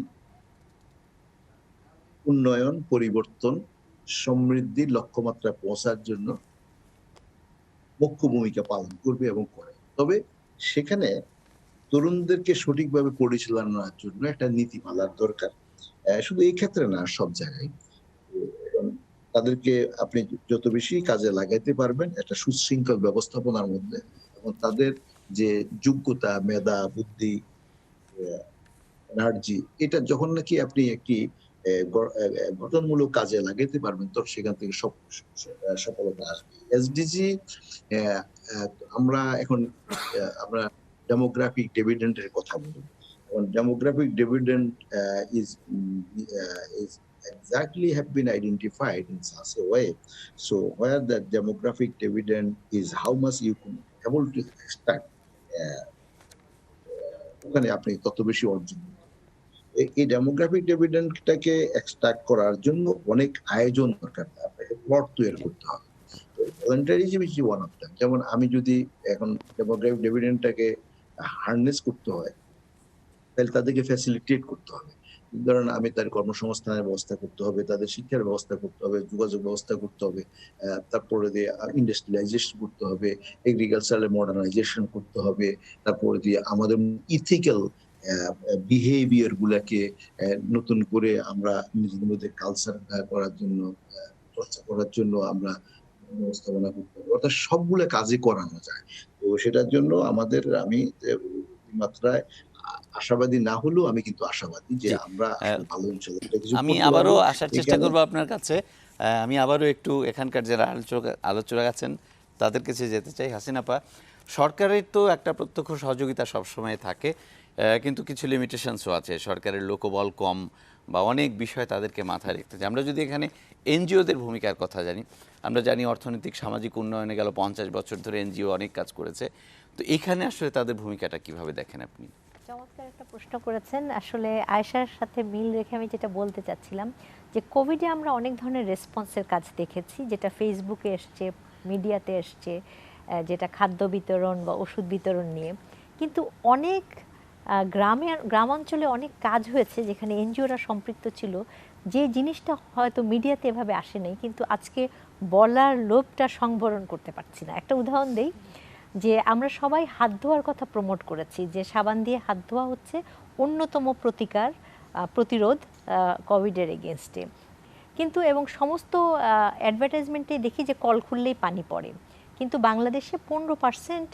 উন্নয়ন, পরিবর্তন, সমৃদ্ধির লক্ষ্যমাত্রায় পৌঁছার জন্য মুখ্য ভূমিকা পালন করবে এবং করে। তবে সেখানে তরুণদেরকে সঠিকভাবে পরিচালনার জন্য একটা নীতিমালার দরকার, শুধু এই ক্ষেত্রে না, সব জায়গায়। তাদেরকে আপনি যত বেশি কাজে লাগাইতে পারবেন একটা সুশৃঙ্খল ব্যবস্থাপনার মধ্যে, এবং তাদের যে যোগ্যতা, মেধা, বুদ্ধি, এনার্জি, এটা যখন নাকি আপনি একটি গঠনমূলক কাজে লাগাইতে পারবেন, তখন সেখান থেকে সফলতা আসবে। এসডিজি আমরা এখন আমরা ডেমোগ্রাফিক ডিভিডেন্ডের কথা বলি। Demographic dividend is exactly have been identified in such a way. So where the demographic dividend is how much you can able to extract, ওখানে আপনি তত বেশি অর্জন। এই ডেমোগ্রাফিক ডিভিডেন্ডটাকে এক্সট্রাক্ট করার জন্য অনেক আয়োজন দরকার, আপনাকে প্লট তৈরি করতে হবে। ভলান্টারিজম ইজ ওয়ান অফ দ্যাম। যেমন আমি যদি এখন ডেমোগ্রাফিক ডিভিডেন্ডটাকে হার্নেস করতে হয়, তাহলে তাদেরকে ফ্যাসিলিটেট করতে হবে। ধরেন আমি তার কর্মসংস্থানের ব্যবস্থা করতে হবে, তাদের শিক্ষার ব্যবস্থা করতে হবে, যোগাযোগ ব্যবস্থা করতে হবে, তারপরে দিয়ে ইন্ডাস্ট্রিয়ালাইজেশন করতে হবে, এগ্রিকালচারাল মডার্নাইজেশন করতে হবে, তারপরে দিয়ে আমাদের ইথিক্যাল বিহেভিয়ার গুলাকে নতুন করে আমরা নিজেদের মধ্যে কালচার করার জন্য, চর্চা করার জন্য আমরা ব্যবস্থাপনা করতে হবে। অর্থাৎ সবগুলো কাজে করানো যায়। তো সেটার জন্য আমাদের আমি মাত্রায় আশাবাদী না হলেও আমি কিন্তু আশাবাদী যে আমরা ভালো ইনশাআল্লাহ। আমি আবারও আসার চেষ্টা করব আপনার কাছে। আমি আবারও একটু এখানকার যারা আলোচক আছেন তাদের কাছে যেতে চাই। হাসিনা আপা, সরকারের তো একটা প্রত্যক্ষ সহযোগিতা সবসময় থাকে, কিন্তু কিছু লিমিটেশনসও আছে। সরকারের লোকবল কম বা অনেক বিষয় তাদেরকে মাথায় রাখতে চাই। আমরা যদি এখানে এনজিওদের ভূমিকার কথা জানি, আমরা জানি অর্থনৈতিক সামাজিক উন্নয়নে গেল 50 বছর ধরে এনজিও অনেক কাজ করেছে। তো এখানে আসলে তাদের ভূমিকাটা কিভাবে দেখেন আপনি? চমৎকার একটা প্রশ্ন করেছেন। আসলে আয়েশার সাথে মিল রেখে আমি যেটা বলতে চাচ্ছিলাম যে কোভিডে আমরা অনেক ধরনের রেসপন্সের কাজ দেখেছি, যেটা ফেসবুকে এসছে, মিডিয়াতে এসছে, যেটা খাদ্য বিতরণ বা ওষুধ বিতরণ নিয়ে। কিন্তু অনেক গ্রামাঞ্চলে অনেক কাজ হয়েছে যেখানে এনজিওরা সম্পৃক্ত ছিল, যে জিনিসটা হয়তো মিডিয়াতে এভাবে আসে নাই, কিন্তু আজকে বলার লোভটা সংবরণ করতে পারছি না। একটা উদাহরণ দেই, যে আমরা সবাই হাত ধোয়ার কথা প্রমোট করেছি, যে সাবান দিয়ে হাত ধোয়া হচ্ছে অন্যতম প্রতিরোধ কোভিডের এগেনস্টে। কিন্তু এবং সমস্ত অ্যাডভার্টাইজমেন্টে দেখি যে কল খুললেই পানি পড়ে, কিন্তু বাংলাদেশে 15%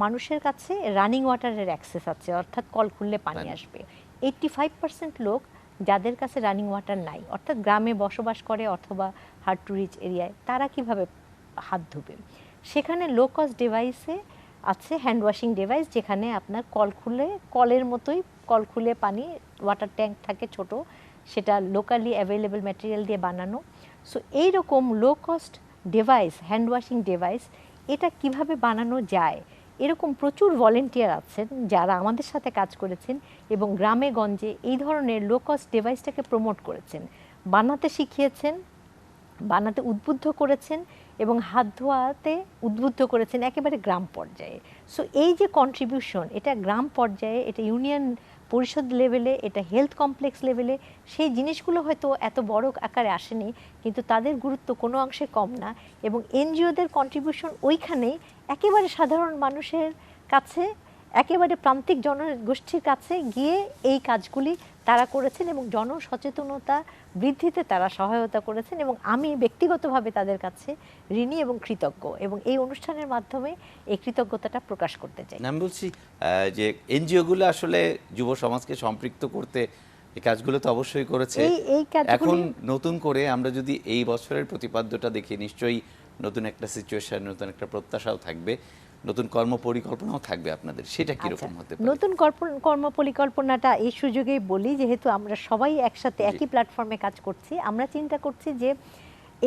মানুষের কাছে রানিং ওয়াটারের অ্যাক্সেস আছে, অর্থাৎ কল খুললে পানি আসবে। 85% লোক যাদের কাছে রানিং ওয়াটার নাই, অর্থাৎ গ্রামে বসবাস করে অথবা হার্ড টু রিচ এরিয়ায়, তারা কিভাবে হাত ধুবে? সেখানে লো কস্ট ডিভাইসে আছে হ্যান্ড ওয়াশিং ডিভাইস, যেখানে আপনার কল খুলে কলের মতোই কল খুলে পানি, ওয়াটার ট্যাঙ্ক থাকে ছোট, সেটা লোকালি অ্যাভেলেবল ম্যাটেরিয়াল দিয়ে বানানো। সো এইরকম low cost device, hand washing device, এটা কিভাবে বানানো যায়, এরকম প্রচুর ভলেন্টিয়ার আছেন যারা আমাদের সাথে কাজ করেছেন এবং গ্রামে গঞ্জে এই ধরনের লো কস্ট ডিভাইসটাকে প্রমোট করেছেন, বানাতে শিখিয়েছেন, বানাতে উদ্বুদ্ধ করেছেন এবং হাত ধোয়াতে উদ্বুদ্ধ করেছেন একেবারে গ্রাম পর্যায়ে। সো এই যে কন্ট্রিবিউশন, এটা গ্রাম পর্যায়ে, এটা ইউনিয়ন পরিষদ লেভেলে, এটা হেলথ কমপ্লেক্স লেভেলে, সেই জিনিসগুলো হয়তো এত বড় আকারে আসেনি, কিন্তু তাদের গুরুত্ব কোনো অংশে কম না। এবং এনজিওদের কন্ট্রিবিউশন ওইখানেই একেবারে সাধারণ মানুষের কাছে, একেবারে প্রান্তিক জনগোষ্ঠীর কাছে গিয়ে এই কাজগুলি তারা করেছেন এবং জনসচেতনতা বৃদ্ধিতে তারা সহায়তা করেছেন। এবং আমি ব্যক্তিগতভাবে তাদের কাছে ঋণী এবং কৃতজ্ঞ, এবং এই অনুষ্ঠানের মাধ্যমে এই কৃতজ্ঞতাটা প্রকাশ করতে চাই। আমি বলছি যে এনজিওগুলো আসলে যুব সমাজকে সম্পৃক্ত করতে এই কাজগুলো তো অবশ্যই করেছে। এই কাজগুলি এখন নতুন করে আমরা যদি এই বছরের প্রতিপাদ্যটা দেখি, নিশ্চয়ই নতুন একটা সিচুয়েশন, নতুন একটা প্রত্যাশাও থাকবে, নতুন কর্ম পরিকল্পনাও থাকবে আপনাদের, সেটা কিরকম হতে পারে? নতুন কর্ম পরিকল্পনাটা এই সুযোগেই বলি, যেহেতু আমরা সবাই একসাথে একই প্ল্যাটফর্মে কাজ করছি। আমরা চিন্তা করছি যে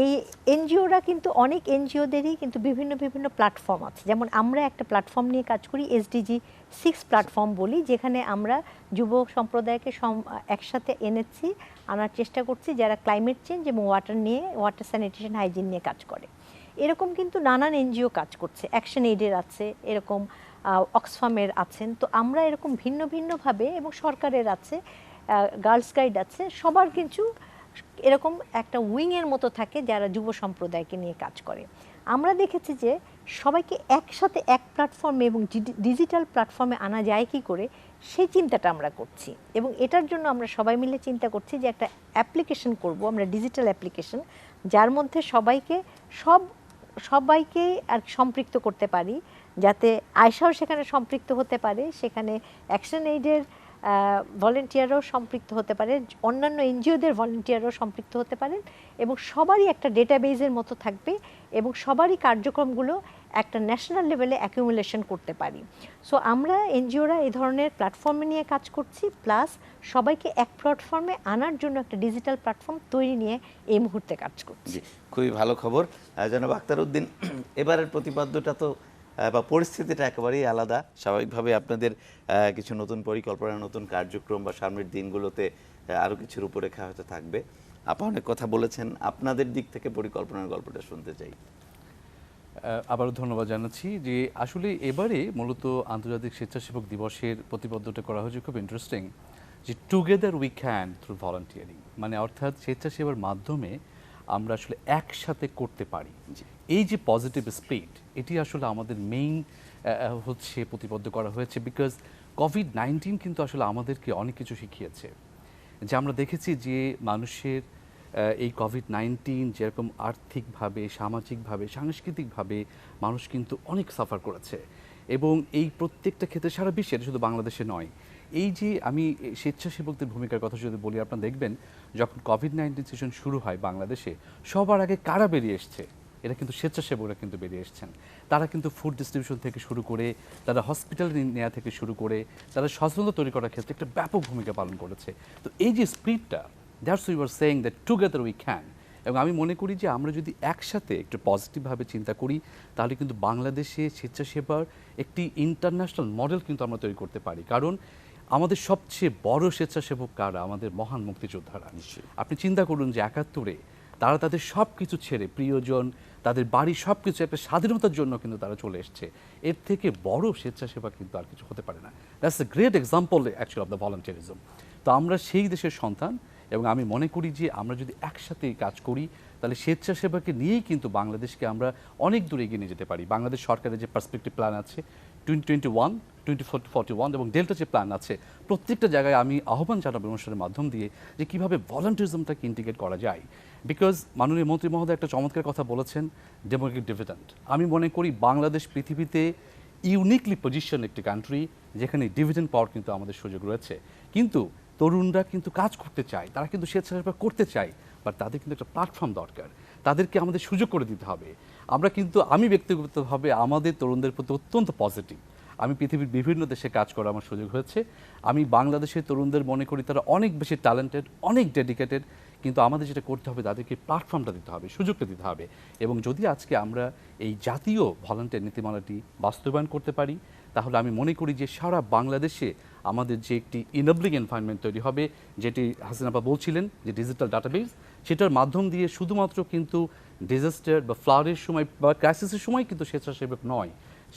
এই এনজিওরা কিন্তু, অনেক এনজিওদেরই কিন্তু বিভিন্ন বিভিন্ন প্ল্যাটফর্ম আছে। যেমন আমরা একটা প্ল্যাটফর্ম নিয়ে কাজ করি, SDG 6 প্ল্যাটফর্ম বলি, যেখানে আমরা যুব সম্প্রদায়কে একসাথে এনেছি, আনার চেষ্টা করছি যারা ক্লাইমেট চেঞ্জ এবং ওয়াটার স্যানিটেশন হাইজিন নিয়ে কাজ করে। এরকম কিন্তু নানান এনজিও কাজ করছে, অ্যাকশন এইডের আছে, এরকম অক্সফামের আছেন। তো আমরা এরকম ভিন্ন ভিন্নভাবে, এবং সরকারের আছে, গার্লস গাইড আছে, সবার কিছু এরকম একটা উইংয়ের মতো থাকে যারা যুব সম্প্রদায়কে নিয়ে কাজ করে। আমরা দেখেছি যে সবাইকে একসাথে এক প্ল্যাটফর্মে এবং ডিজিটাল প্ল্যাটফর্মে আনা যায় কি করে, সেই চিন্তাটা আমরা করছি। এবং এটার জন্য আমরা সবাই মিলে চিন্তা করছি যে একটা অ্যাপ্লিকেশন করব আমরা, ডিজিটাল অ্যাপ্লিকেশন, যার মধ্যে সবাইকে আর সম্পৃক্ত করতে পারি, যাতে আয়শাও সেখানে সম্পৃক্ত হতে পারে, সেখানে অ্যাকশন এইডের ভলেন্টিয়াররাও সম্পৃক্ত হতে পারে, অন্যান্য এনজিওদের ভলেন্টিয়াররাও সম্পৃক্ত হতে পারেন, এবং সবারই একটা ডেটাবেজের মতো থাকবে, এবং সবারই কার্যক্রমগুলো একটা ন্যাশনাল লেভেলে অ্যাকিউমুলেশন করতে পারি। সো আমরা এনজিওরা এই ধরনের প্ল্যাটফর্মে নিয়ে কাজ করছি, প্লাস সবাইকে এক প্ল্যাটফর্মে আনার জন্য একটা ডিজিটাল প্ল্যাটফর্ম তৈরি নিয়ে এই মুহূর্তে কাজ করছি। খুবই ভালো খবর। জনাব আখতার উদ্দিন, এবারের প্রতিপাদ্যটা তো বা পরিস্থিতিটা একেবারেই আলাদা। স্বাভাবিকভাবে আপনাদের কিছু নতুন পরিকল্পনা, নতুন কার্যক্রম বা সামনের দিনগুলোতে আরও কিছু রূপরেখা হয়তো থাকবে। আপনি অনেক কথা বলেছেন, আপনাদের দিক থেকে পরিকল্পনার গল্পটা শুনতে চাই। আবারও ধন্যবাদ জানাচ্ছি যে আসলে এবারে মূলত আন্তর্জাতিক স্বেচ্ছাসেবক দিবসের প্রতিপাদ্যটা করা হয়েছে খুব ইন্টারেস্টিং, যে together we can through volunteering, মানে অর্থাৎ স্বেচ্ছাসেবার মাধ্যমে আমরা আসলে একসাথে করতে পারি। এই যে পজিটিভ স্পিরিট, এটি আসলে আমাদের মেইন হচ্ছে প্রতিপাদ্য করা হয়েছে। বিকজ কোভিড-19 কিন্তু আসলে আমাদেরকে অনেক কিছু শিখিয়েছে। যে আমরা দেখেছি যে মানুষের এই কোভিড-19 যেরকম আর্থিকভাবে, সামাজিকভাবে, সাংস্কৃতিকভাবে মানুষ কিন্তু অনেক সাফার করেছে, এবং এই প্রত্যেকটা ক্ষেত্রে সারা বিশ্বে, শুধু বাংলাদেশে নয়। এই যে আমি স্বেচ্ছাসেবকদের ভূমিকার কথা যদি বলি, আপনারা দেখবেন যখন কোভিড-19 সিচুয়েশন শুরু হয় বাংলাদেশে, সবার আগে কারা বেরিয়ে এসছে? এটা কিন্তু স্বেচ্ছাসেবকরা কিন্তু বেরিয়ে এসছেন। তারা কিন্তু ফুড ডিস্ট্রিবিউশন থেকে শুরু করে, তারা হসপিটাল নেওয়া থেকে শুরু করে, তারা সচেতনতা তৈরি করার ক্ষেত্রে একটা ব্যাপক ভূমিকা পালন করেছে। তো এই যে স্পিরিটটা, that's we are saying that together we can. এবং আমি মনে করি যে আমরা যদি একসাথে একটু পজিটিভভাবে চিন্তা করি, তাহলে কিন্তু বাংলাদেশে স্বেচ্ছাসেবার একটি ইন্টারন্যাশনাল মডেল কিন্তু আমরা তৈরি করতে পারি। কারণ আমাদের সবচেয়ে বড় স্বেচ্ছাসেবক কারা? আমাদের মহান মুক্তিযোদ্ধারা। আপনি চিন্তা করুন যে ৭১-এ তারা তাদের সব কিছু ছেড়ে, প্রিয়জন, তাদের বাড়ি, সব কিছু একটা স্বাধীনতার জন্য কিন্তু তারা চলে এসছে। এর থেকে বড় স্বেচ্ছাসেবা কিন্তু আর কিছু হতে পারে না। That's a great example actually of the volunteerism. তো আমরা সেই দেশের সন্তান, এবং আমি মনে করি যে আমরা যদি একসাথে কাজ করি, তাহলে স্বেচ্ছাসেবাকে নিয়েই কিন্তু বাংলাদেশকে আমরা অনেক দূরে এগিয়ে নিয়ে যেতে পারি। বাংলাদেশ সরকারের যে পার্সপেক্টিভ প্ল্যান আছে 2021, 2041 এবং ডেল্টা যে প্ল্যান আছে, প্রত্যেকটা জায়গায় আমি আহ্বান জানাবো অনুষ্ঠানের মাধ্যম দিয়ে যে কীভাবে ভলান্টিয়ারিজমটাকে ইন্টিগ্রেট করা যায়। বিকজ মাননীয় মন্ত্রী মহোদয় একটা চমৎকার কথা বলেছেন, ডেমোক্রেটিক ডিভিডেন্ড। আমি মনে করি বাংলাদেশ পৃথিবীতে ইউনিকলি পজিশন একটি কান্ট্রি, যেখানে ডিভিডেন্ড পাওয়ার কিন্তু আমাদের সুযোগ রয়েছে। কিন্তু তরুণরা কিন্তু কাজ করতে চায়, তারা কিন্তু স্বেচ্ছাসেবা করতে চায়, বাট তাদের কিন্তু একটা প্ল্যাটফর্ম দরকার, তাদেরকে আমাদের সুযোগ করে দিতে হবে। আমি ব্যক্তিগতভাবে আমাদের তরুণদের প্রতি অত্যন্ত পজিটিভ। আমি পৃথিবীর বিভিন্ন দেশে কাজ করার আমার সুযোগ হয়েছে। আমি বাংলাদেশের তরুণদের মনে করি তারা অনেক বেশি ট্যালেন্টেড, অনেক ডেডিকেটেড, কিন্তু আমাদের যেটা করতে হবে, তাদেরকে প্ল্যাটফর্মটা দিতে হবে, সুযোগটা দিতে হবে। এবং যদি আজকে আমরা এই জাতীয় ভলান্টিয়ার নীতিমালাটি বাস্তবায়ন করতে পারি, তাহলে আমি মনে করি যে সারা বাংলাদেশে আমাদের যে একটি ইনেবলিং এনভায়রনমেন্ট তৈরি হবে, যেটি হাসিনা আপা বলছিলেন যে ডিজিটাল ডাটাবেস, সেটার মাধ্যম দিয়ে শুধুমাত্র কিন্তু ডিজাস্টার বা ফ্লাডের সময় বা ক্রাইসিসের সময় কিন্তু স্বেচ্ছাসেবক নয়,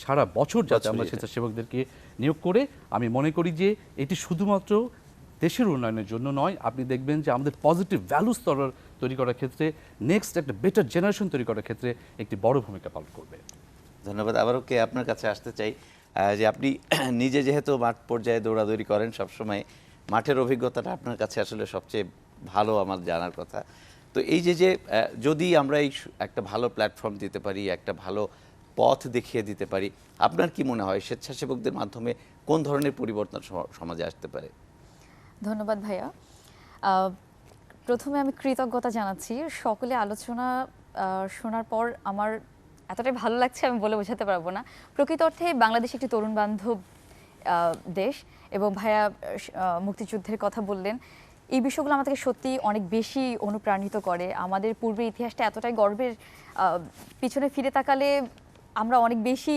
সারা বছর যাতে আমরা বছরই এটা। স্বেচ্ছাসেবকদেরকে নিয়োগ করে আমি মনে করি যে এটি শুধুমাত্র দেশের উন্নয়নের জন্য নয়, আপনি দেখবেন যে আমাদের পজিটিভ ভ্যালুস তৈরি করার ক্ষেত্রে, নেক্সট একটা বেটার জেনারেশন তৈরি করার ক্ষেত্রে একটি বড় ভূমিকা পালন করবে। ধন্যবাদ। আবারও কে আপনার কাছে আসতে চাই, যে আপনি নিজে যেহেতু মাঠ পর্যায়ে দৌড়াদৌড়ি করেন সবসময়, মাঠের অভিজ্ঞতাটা আপনার কাছে আসলে সবচেয়ে ভালো আমার জানার কথা। তো এই যে যদি আমরা এই একটা ভালো প্ল্যাটফর্ম দিতে পারি, একটা ভালো পথ দেখিয়ে দিতে পারি, আপনার কি মনে হয় স্বেচ্ছাসেবকদের মাধ্যমে কোন ধরনের পরিবর্তন সমাজে আসতে পারে? ধন্যবাদ ভাইয়া। প্রথমে আমি কৃতজ্ঞতা জানাচ্ছি। সকলে আলোচনা শোনার পর আমার এতটাই ভালো লাগছে আমি বলে বোঝাতে পারবো না। প্রকৃত অর্থে বাংলাদেশ একটি তরুণ বান্ধব দেশ, এবং ভাইয়া মুক্তিযুদ্ধের কথা বললেন। এই বিষয়গুলো আমাদেরকে সত্যি অনেক বেশি অনুপ্রাণিত করে। আমাদের পূর্বের ইতিহাসটা এতটাই গর্বের, পিছনে ফিরে তাকালে আমরা অনেক বেশি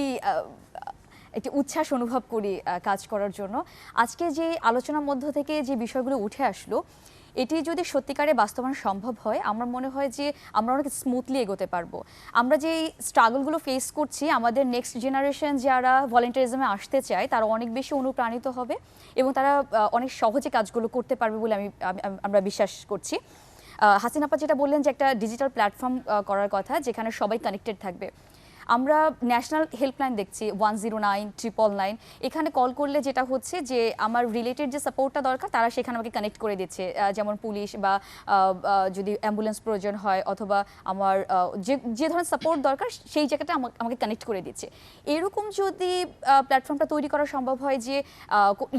একটি উচ্ছ্বাস অনুভব করি কাজ করার জন্য। আজকে যে আলোচনার মধ্য থেকে যে বিষয়গুলো উঠে আসলো, এটি যদি সত্যিকারে বাস্তবায়ন সম্ভব হয়, আমার মনে হয় যে আমরা অনেক স্মুথলি এগোতে পারবো। আমরা যে স্ট্রাগলগুলো ফেস করছি, আমাদের নেক্সট জেনারেশন যারা ভলেন্টিয়ারিজমে আসতে চায় তারা অনেক বেশি অনুপ্রাণিত হবে এবং তারা অনেক সহজে কাজগুলো করতে পারবে বলে আমরা বিশ্বাস করছি। হাসিন আপা যেটা বললেন যে একটা ডিজিটাল প্ল্যাটফর্ম করার কথা যেখানে সবাই কানেক্টেড থাকবে। আমরা ন্যাশনাল হেল্পলাইন দেখছি 109 999, এখানে কল করলে যেটা হচ্ছে যে আমার রিলেটেড যে সাপোর্টটা দরকার তারা সেখানে আমাকে কানেক্ট করে দিচ্ছে, যেমন পুলিশ বা যদি অ্যাম্বুলেন্স প্রয়োজন হয় অথবা আমার যে ধরনের সাপোর্ট দরকার সেই জায়গাটা আমাকে কানেক্ট করে দিচ্ছে। এরকম যদি প্ল্যাটফর্মটা তৈরি করা সম্ভব হয় যে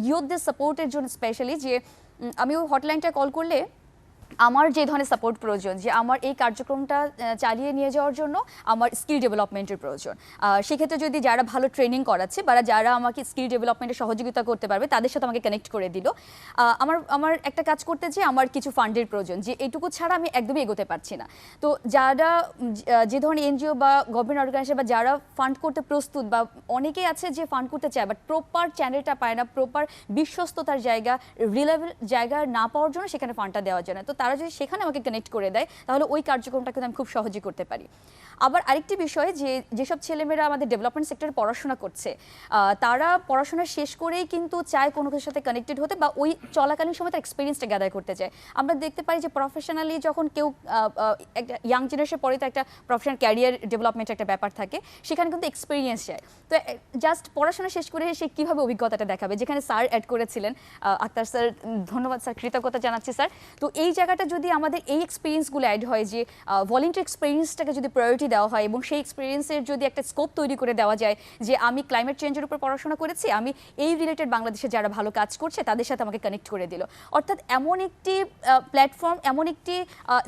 ইয়ুথদের সাপোর্টের জন্য স্পেশালি, যে আমি ওই হটলাইনটা কল করলে আমার যে ধরনের সাপোর্ট প্রয়োজন, যে আমার এই কার্যক্রমটা চালিয়ে নিয়ে যাওয়ার জন্য আমার স্কিল ডেভেলপমেন্টের প্রয়োজন, সেক্ষেত্রে যদি যারা ভালো ট্রেনিং করাচ্ছে বা যারা আমাকে স্কিল ডেভেলপমেন্টে সহযোগিতা করতে পারবে তাদের সাথে আমাকে কানেক্ট করে দিল। আমার একটা কাজ করতে যে আমার কিছু ফান্ডের প্রয়োজন, যে এইটুকু ছাড়া আমি একদমই এগোতে পারছি না। তো যারা যে ধরনের এনজিও বা গভর্নমেন্ট অর্গানাইজেশন বা যারা ফান্ড করতে প্রস্তুত, বা অনেকেই আছে যে ফান্ড করতে চায় বাট প্রপার চ্যানেলটা পায় না, প্রপার বিশ্বস্ততার জায়গা, রিলেভেল জায়গা না পাওয়ার জন্য সেখানে ফান্ডটা দেওয়া যায় না। তো তারা যদি সেখানে আমাকে কানেক্ট করে দেয় তাহলে ওই কার্যক্রমটা কিন্তু আমি খুব সহজেই করতে পারি। আবার আরেকটি বিষয়, যেসব ছেলেমেয়েরা আমাদের ডেভেলপমেন্ট সেক্টরে পড়াশোনা করছে, তারা পড়াশোনা শেষ করেই কিন্তু চায় কোনো কিছুর সাথে কানেক্টেড হতে বা ওই চলাকালীন সময় তার এক্সপিরিয়েন্সটা গ্যাদার করতে চায়। আমরা দেখতে পাই যে প্রফেশনালি যখন কেউ একটা ইয়াং জেনারেশন পরে তো একটা প্রফেশনাল ক্যারিয়ার ডেভেলপমেন্টের একটা ব্যাপার থাকে, সেখানে কিন্তু এক্সপিরিয়েন্স চায়। তো জাস্ট পড়াশোনা শেষ করে সে কীভাবে অভিজ্ঞতাটা দেখাবে, যেখানে স্যার অ্যাড করেছিলেন, আক্তার স্যার, ধন্যবাদ স্যার, কৃতজ্ঞতা জানাচ্ছি স্যার। তো এই জায়গাটা যদি আমাদের এই এক্সপিরিয়েন্সগুলো অ্যাড হয়, যে ভলেন্টিয়ার এক্সপিরিয়েন্সটাকে যদি প্রায়োরিটি দেওয়া হয় এবং সেই এক্সপিরিয়েন্সের যদি একটা স্কোপ তৈরি করে দেওয়া যায়, যে আমি ক্লাইমেট চেঞ্জের উপর পড়াশোনা করেছি, আমি এই রিলেটেড বাংলাদেশে যারা ভালো কাজ করছে তাদের সাথে আমাকে কানেক্ট করে দিল। অর্থাৎ এমন একটি প্ল্যাটফর্ম, এমন একটি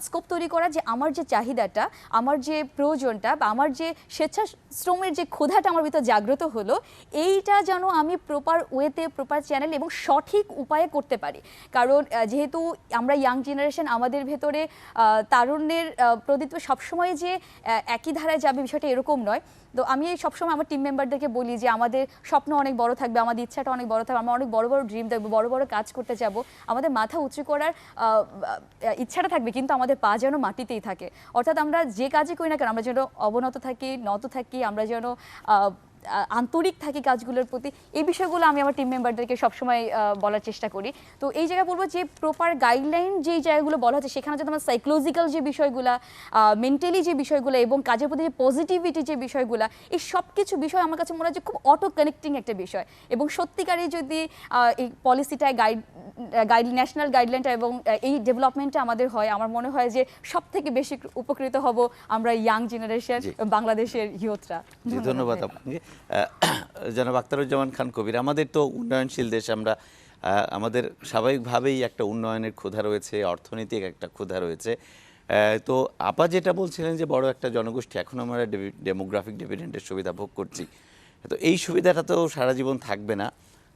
স্কোপ তৈরি করা যে আমার যে চাহিদাটা, আমার যে প্রয়োজনটা বা আমার যে স্বেচ্ছাশ্রমের যে ক্ষুধাটা আমার ভিতর জাগ্রত হলো, এইটা যেন আমি প্রপার ওয়েতে, প্রপার চ্যানেল এবং সঠিক উপায়ে করতে পারি। কারণ যেহেতু আমরা ইয়াং জেনারেশন, আমাদের ভেতরে তারুণ্যের প্রদীপ্ত সবসময় যে একই ধারায় যাবে বিষয়টা এরকম নয়। তো আমি সবসময় আমার টিম মেম্বারদেরকে বলি যে আমাদের স্বপ্ন অনেক বড় থাকবে, আমাদের ইচ্ছাটা অনেক বড় থাকবে, আমরা অনেক বড় বড় ড্রিম দেখবো, বড় বড় কাজ করতে যাব, আমাদের মাথা উঁচু করার ইচ্ছাটা থাকবে, কিন্তু আমাদের পা যেন মাটিতেই থাকে। অর্থাৎ আমরা যে কাজই করি না কেন আমরা যেন অবনত থাকি, নত থাকি, আমরা যেন আন্তরিক থাকি কাজগুলোর প্রতি। এই বিষয়গুলো আমি আমার টিম মেম্বারদেরকে সবসময় বলার চেষ্টা করি। তো এই জায়গায় বলবো যে প্রপার গাইডলাইন যেই জায়গাগুলো বলা হচ্ছে সেখানে যদি আমার সাইকোলজিক্যাল যে বিষয়গুলো, মেন্টালি যে বিষয়গুলো এবং কাজের প্রতি যে পজিটিভিটি যে বিষয়গুলো, এই সব কিছু বিষয় আমার কাছে মনে হয় যে খুব অটো কানেক্টিং একটা বিষয়। এবং সত্যিকারই যদি এই পলিসিটায় ন্যাশনাল গাইডলাইনটা এবং এই ডেভেলপমেন্টটা আমাদের হয়, আমার মনে হয় যে সব থেকে বেশি উপকৃত হব আমরা ইয়াং জেনারেশন, বাংলাদেশের ইয়ুথরা। ধন্যবাদ আপনাকে। জনাব আখতারুজ্জামান খান কবির, আমাদের তো উন্নয়নশীল দেশ, আমরা আমাদের স্বাভাবিকভাবেই একটা উন্নয়নের ক্ষুধা রয়েছে, অর্থনৈতিক একটা ক্ষুধা রয়েছে। তো আপা যেটা বলছিলেন যে বড় একটা জনগোষ্ঠী, এখন আমরা ডেমোগ্রাফিক ডিভিডেন্ডের সুবিধা ভোগ করছি, তো এই সুবিধাটা তো সারা জীবন থাকবে না।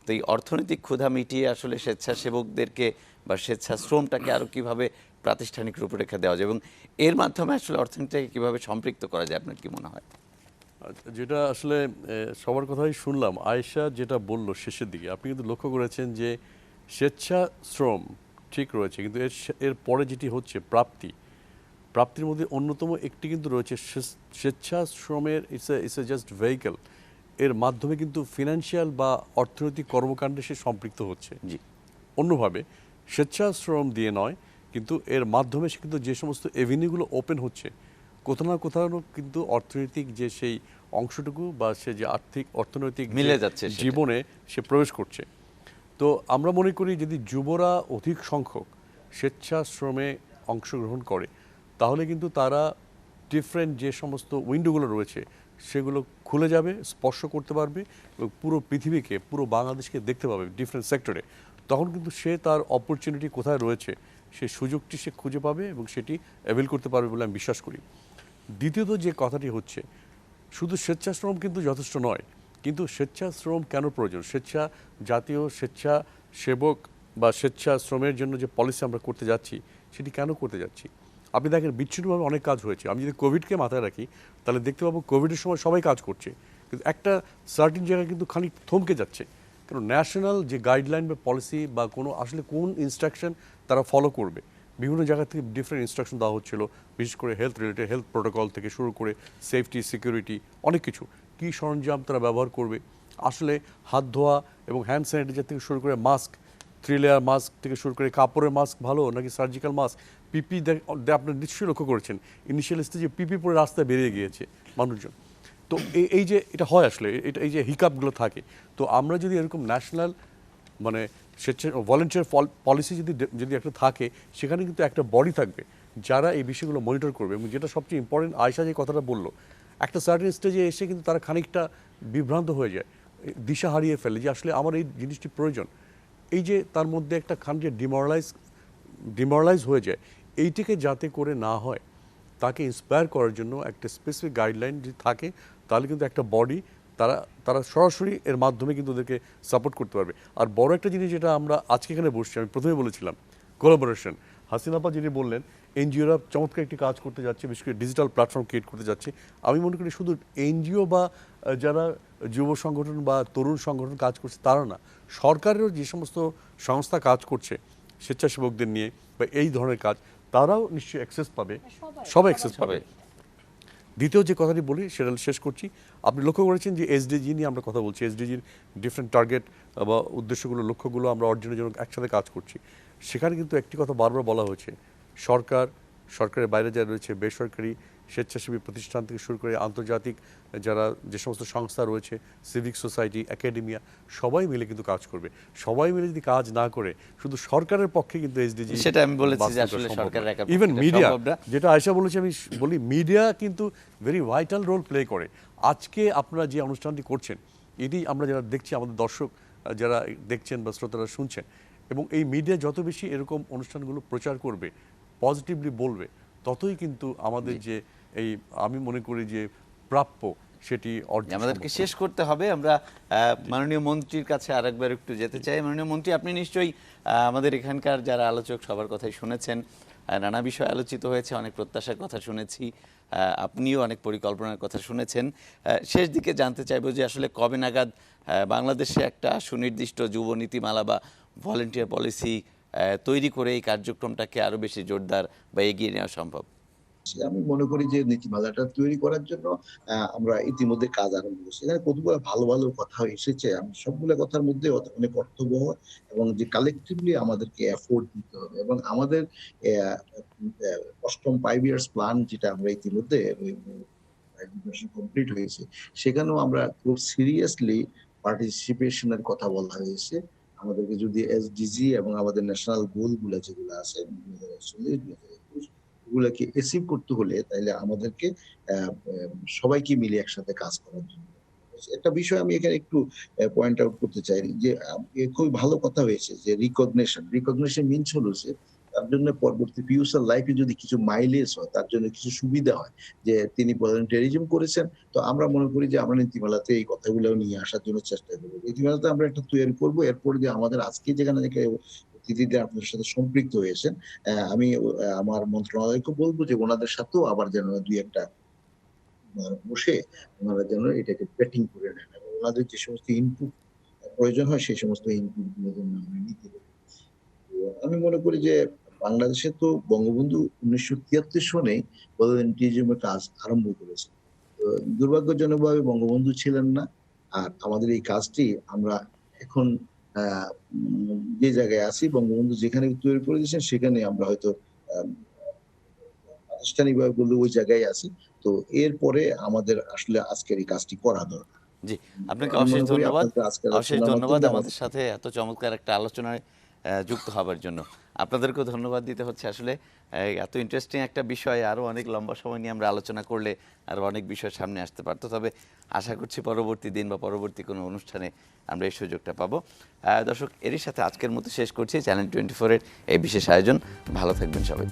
তো এই অর্থনৈতিক ক্ষুধা মিটিয়ে আসলে স্বেচ্ছাসেবকদেরকে বা স্বেচ্ছাশ্রমটাকে আরও কীভাবে প্রাতিষ্ঠানিক রূপরেখা দেওয়া যায় এবং এর মাধ্যমে আসলে অর্থনীতিটাকে কীভাবে সম্পৃক্ত করা যায়, আপনার কি মনে হয়? যেটা আসলে সবার কথাই শুনলাম, আয়েশা যেটা বলল শেষের দিকে, আপনি কিন্তু লক্ষ্য করেছেন যে স্বেচ্ছাশ্রম ঠিক রয়েছে, কিন্তু এর পরে যেটি হচ্ছে প্রাপ্তি, প্রাপ্তির মধ্যে অন্যতম একটি কিন্তু রয়েছে স্বেচ্ছাশ্রমের ইটস এ জাস্ট ভেহিকেল, এর মাধ্যমে কিন্তু ফিনান্সিয়াল বা অর্থনৈতিক কর্মকাণ্ডে সে সম্পৃক্ত হচ্ছে। জি। অন্যভাবে স্বেচ্ছাশ্রম দিয়ে নয়, কিন্তু এর মাধ্যমে সে কিন্তু যে সমস্ত এভিনিউগুলো ওপেন হচ্ছে, কোথাও না কোথাও কিন্তু অর্থনৈতিক যে সেই অংশটুকু বা সে যে অর্থনৈতিক মিলে যাচ্ছে সেটা। জীবনে সে প্রবেশ করছে। তো আমরা মনে করি যদি যুবরা অধিক সংখ্যক স্বেচ্ছাশ্রমে অংশগ্রহণ করে, তাহলে কিন্তু তারা ডিফারেন্ট যে সমস্ত উইন্ডোগুলো রয়েছে সেগুলো খুলে যাবে, স্পর্শ করতে পারবে এবং পুরো পৃথিবীকে, পুরো বাংলাদেশকে দেখতে পাবে ডিফারেন্ট সেক্টরে। তখন কিন্তু সে তার অপরচুনিটি কোথায় রয়েছে সেই সুযোগটি সে খুঁজে পাবে এবং সেটি অ্যাভেল করতে পারবে বলে আমি বিশ্বাস করি। দ্বিতীয়ত যে কথাটি হচ্ছে, শুধু স্বেচ্ছাশ্রম কিন্তু যথেষ্ট নয়, কিন্তু স্বেচ্ছাশ্রম কেন প্রয়োজন? জাতীয় স্বেচ্ছাসেবক বা স্বেচ্ছাশ্রমের জন্য যে পলিসি আমরা করতে যাচ্ছি, সেটি কেন করতে যাচ্ছি? আপনি দেখেন বিচ্ছিন্নভাবে অনেক কাজ হয়েছে। আমি যদি কোভিডকে মাথায় রাখি, তাহলে দেখতে পাবো কোভিডের সময় সবাই কাজ করছে, কিন্তু একটা সার্টিন জায়গায় কিন্তু খানিক থমকে যাচ্ছে। কারণ ন্যাশনাল যে গাইডলাইন বা পলিসি বা কোনো আসলে কোন ইনস্ট্রাকশন তারা ফলো করবে, বিভিন্ন জায়গা থেকে ডিফারেন্ট ইনস্ট্রাকশন দেওয়া হচ্ছিল, বিশেষ করে হেলথ রিলেটেড, হেলথ প্রোটোকল থেকে শুরু করে সেফটি, সিকিউরিটি, অনেক কিছু, কী সরঞ্জাম তারা ব্যবহার করবে, আসলে হাত ধোয়া এবং হ্যান্ড স্যানিটাইজার থেকে শুরু করে মাস্ক, 3 লেয়ার মাস্ক থেকে শুরু করে কাপড়ের মাস্ক ভালো নাকি সার্জিক্যাল মাস্ক, পিপি আপনার নিশ্চয়ই লক্ষ্য করেছেন ইনিশিয়াল স্টেজে পিপি পরে রাস্তায় বেরিয়ে গিয়েছে মানুষজন। তো এই যে এটা হয় আসলে, এই যে হিকাপগুলো থাকে, তো আমরা যদি এরকম ন্যাশনাল মানে ভলেন্টিয়ার পলিসি যদি একটা থাকে, সেখানে কিন্তু একটা বডি থাকবে যারা এই বিষয়গুলো মনিটর করবে। এবং যেটা সবচেয়ে ইম্পর্টেন্ট, আয়শা যে কথাটা বললো, একটা সার্টেন স্টেজে এসে কিন্তু তারা খানিকটা বিভ্রান্ত হয়ে যায়, দিশা হারিয়ে ফেলে যে আসলে আমার এই জিনিসটি প্রয়োজন। এই যে তার মধ্যে একটা খানিক ডিমোরালাইজ হয়ে যায়, এইটিকে যাতে করে না হয়, তাকে ইন্সপায়ার করার জন্য একটা স্পেসিফিক গাইডলাইন যদি থাকে, তাহলে কিন্তু একটা বডি তারা সরাসরি এর মাধ্যমে কিন্তু ওদেরকে সাপোর্ট করতে পারবে। আর বড় একটা জিনিস যেটা আমরা আজকে এখানে বসছি, আমি প্রথমে বলেছিলাম কোলাবোরেশন। হাসিনাপা যিনি বললেন এনজিওরা চমৎকার একটি কাজ করতে যাচ্ছে, বিশেষ করে ডিজিটাল প্ল্যাটফর্ম ক্রিয়েট করতে যাচ্ছে। আমি মনে করি শুধু এনজিও বা যারা যুব সংগঠন বা তরুণ সংগঠন কাজ করছে তারা না, সরকারেরও যে সমস্ত সংস্থা কাজ করছে স্বেচ্ছাসেবকদের নিয়ে বা এই ধরনের কাজ, তারাও নিশ্চয়ই অ্যাক্সেস পাবে, সবাই অ্যাক্সেস পাবে। দ্বিতীয় যে কথাটি বলি সেটা শেষ করছি, আপনি লক্ষ্য করেছেন যে এসডিজি নিয়ে আমরা কথা বলছি, এসডিজির ডিফারেন্ট টার্গেট বা উদ্দেশ্যগুলো, লক্ষ্যগুলো আমরা অর্জনের জন্য একসাথে কাজ করছি। সেখানে কিন্তু একটি কথা বারবার বলা হয়েছে, সরকারের বাইরে যারা রয়েছে, বেসরকারি স্বেচ্ছাসেবী প্রতিষ্ঠান থেকে শুরু করে আন্তর্জাতিক যারা যে সমস্ত সংস্থা রয়েছে, সিভিক সোসাইটি, একাডেমিয়া, সবাই মিলে কিন্তু কাজ করবে। সবাই মিলে যদি কাজ না করে শুধু সরকারের পক্ষে কিন্তু এসডিজি, সেটা আমি বলেছি যে আসলে সরকারের একা পক্ষে ইভেন এটা মিডিয়া, সম্ভব না। যেটা আয়শা বলেছে, আমি বলি মিডিয়া কিন্তু ভেরি ভাইটাল রোল প্লে করে। আজকে আপনারা যে অনুষ্ঠানটি করছেন, এটি আমরা যারা দেখছি, আমাদের দর্শক যারা দেখছেন বা শ্রোতারা শুনছেন, এবং এই মিডিয়া যত বেশি এরকম অনুষ্ঠানগুলো প্রচার করবে, পজিটিভলি বলবে, ততই কিন্তু আমাদের যে এই, আমি মনে করি যে প্রাপ্য, সেটি অর্জন আমাদেরকে সম্ভব। শেষ করতে হবে। আমরা মাননীয় মন্ত্রীর কাছে আরেকবার একটু যেতে চাই। মাননীয় মন্ত্রী, আপনি নিশ্চয়ই আমাদের এখানকার যারা আলোচক সবার কথাই শুনেছেন, নানা বিষয় আলোচিত হয়েছে, অনেক প্রত্যাশার কথা শুনেছি, আপনিও অনেক পরিকল্পনার কথা শুনেছেন। শেষ দিকে জানতে চাইবো যে আসলে কবে নাগাদ বাংলাদেশে একটা সুনির্দিষ্ট যুব নীতিমালা বা ভলেন্টিয়ার পলিসি তৈরি করে এই কার্যক্রমটাকে আরো বেশি জোরদার বা এগিয়ে নেওয়া সম্ভব? আমি মনে করি যে নীতিমালাটা তৈরি করার জন্য আমরা ইতিমধ্যে কাজ আরম্ভ করছি। এখানে কতগুলো ভালো ভালো কথা এসেছে, আমি সবগুলো কথার মধ্যে অনেক অর্থবহ, এবং যে কালেকটিভলি আমাদেরকে এফোর্ট দিতে হবে, এবং আমাদের অষ্টম 5 ইয়ার্স প্ল্যান যেটা আমরা ইতিমধ্যে কমপ্লিট হয়েছে, সেখানেও আমরা খুব সিরিয়াসলি পার্টিসিপেশনের কথা বলা হয়েছে। আমাদেরকে যদি এসডিজি এবং আমাদের ন্যাশনাল গোল গুলা যেগুলো আছে 2040, ওগুলাকে অ্যাচিভ করতে হলে তাইলে আমাদেরকে সবাইকে মিলে একসাথে কাজ করার জন্য একটা বিষয় আমি এখানে একটু পয়েন্ট আউট করতে চাই যে খুবই ভালো কথা হয়েছে যে রিকগনিশন মিনস হলো যে তার জন্য পরবর্তী ফিউচার লাইফে যদি কিছু মাইলেজ হয়, তার জন্য কিছু সুবিধা হয়, যে তিনি ভলান্টিয়ারিজম করেছেন। তো আমরা মনে করি যে আমরা নীতিমালাতে এই কথাগুলো নিয়ে আসার জন্য চেষ্টা করবো। নীতিমালাতে আমরা একটা তৈরি করবো, এরপরে যে আমাদের আজকে যেখানে অতিথিদের আপনাদের সাথে সম্পৃক্ত হয়েছেন, আমি আমার মন্ত্রণালয়কে বলবো যে ওনাদের সাথেও আবার যেন দুই একটা বসে ওনারা যেন এটাকে পেটিং করে নেন, এবং ওনাদের যে সমস্ত ইনপুট প্রয়োজন হয় সেই সমস্ত ইনপুট গুলো যেন আমরা নিতে পারি। তো আমি মনে করি যে বাংলাদেশে তো বঙ্গবন্ধু 1973 সনে ভলেন্টিয়ারিজমের কাজ আরম্ভ করেছে। তো দুর্ভাগ্যজনকভাবে বঙ্গবন্ধু ছিলেন না। আর আমাদের এই কাজটি আমরা এখন যে জায়গায় আছি, বঙ্গবন্ধু যেখানে তৈরি করে দিয়েছেন সেখানে আমরা হয়তো প্রাতিষ্ঠানিকভাবে বললে ওই জায়গায় আছি। তো এরপরে আমাদের আসলে আজকের এই কাজটি করা দরকার। জি, আপনাকে আমি অশেষ মনে করি ধন্যবাদ। আপনাদের আজকের অশেষ আলোচনার ধন্যবাদ মাধ্যমে আমাদের সাথে এত চমৎকার একটা আলোচনায় যুক্ত হবার জন্য। আপনাদেরকেও ধন্যবাদ দিতে হচ্ছে। আসলে এত ইন্টারেস্টিং একটা বিষয় আরও অনেক লম্বা সময় নিয়ে আমরা আলোচনা করলে আরও অনেক বিষয় সামনে আসতে পারতো। তবে আশা করছি পরবর্তী দিন বা পরবর্তী কোনো অনুষ্ঠানে আমরা এই সুযোগটা পাবো। দর্শক, এরই সাথে আজকের মতো শেষ করছি চ্যানেল 24-এর এই বিশেষ আয়োজন। ভালো থাকবেন সবাই।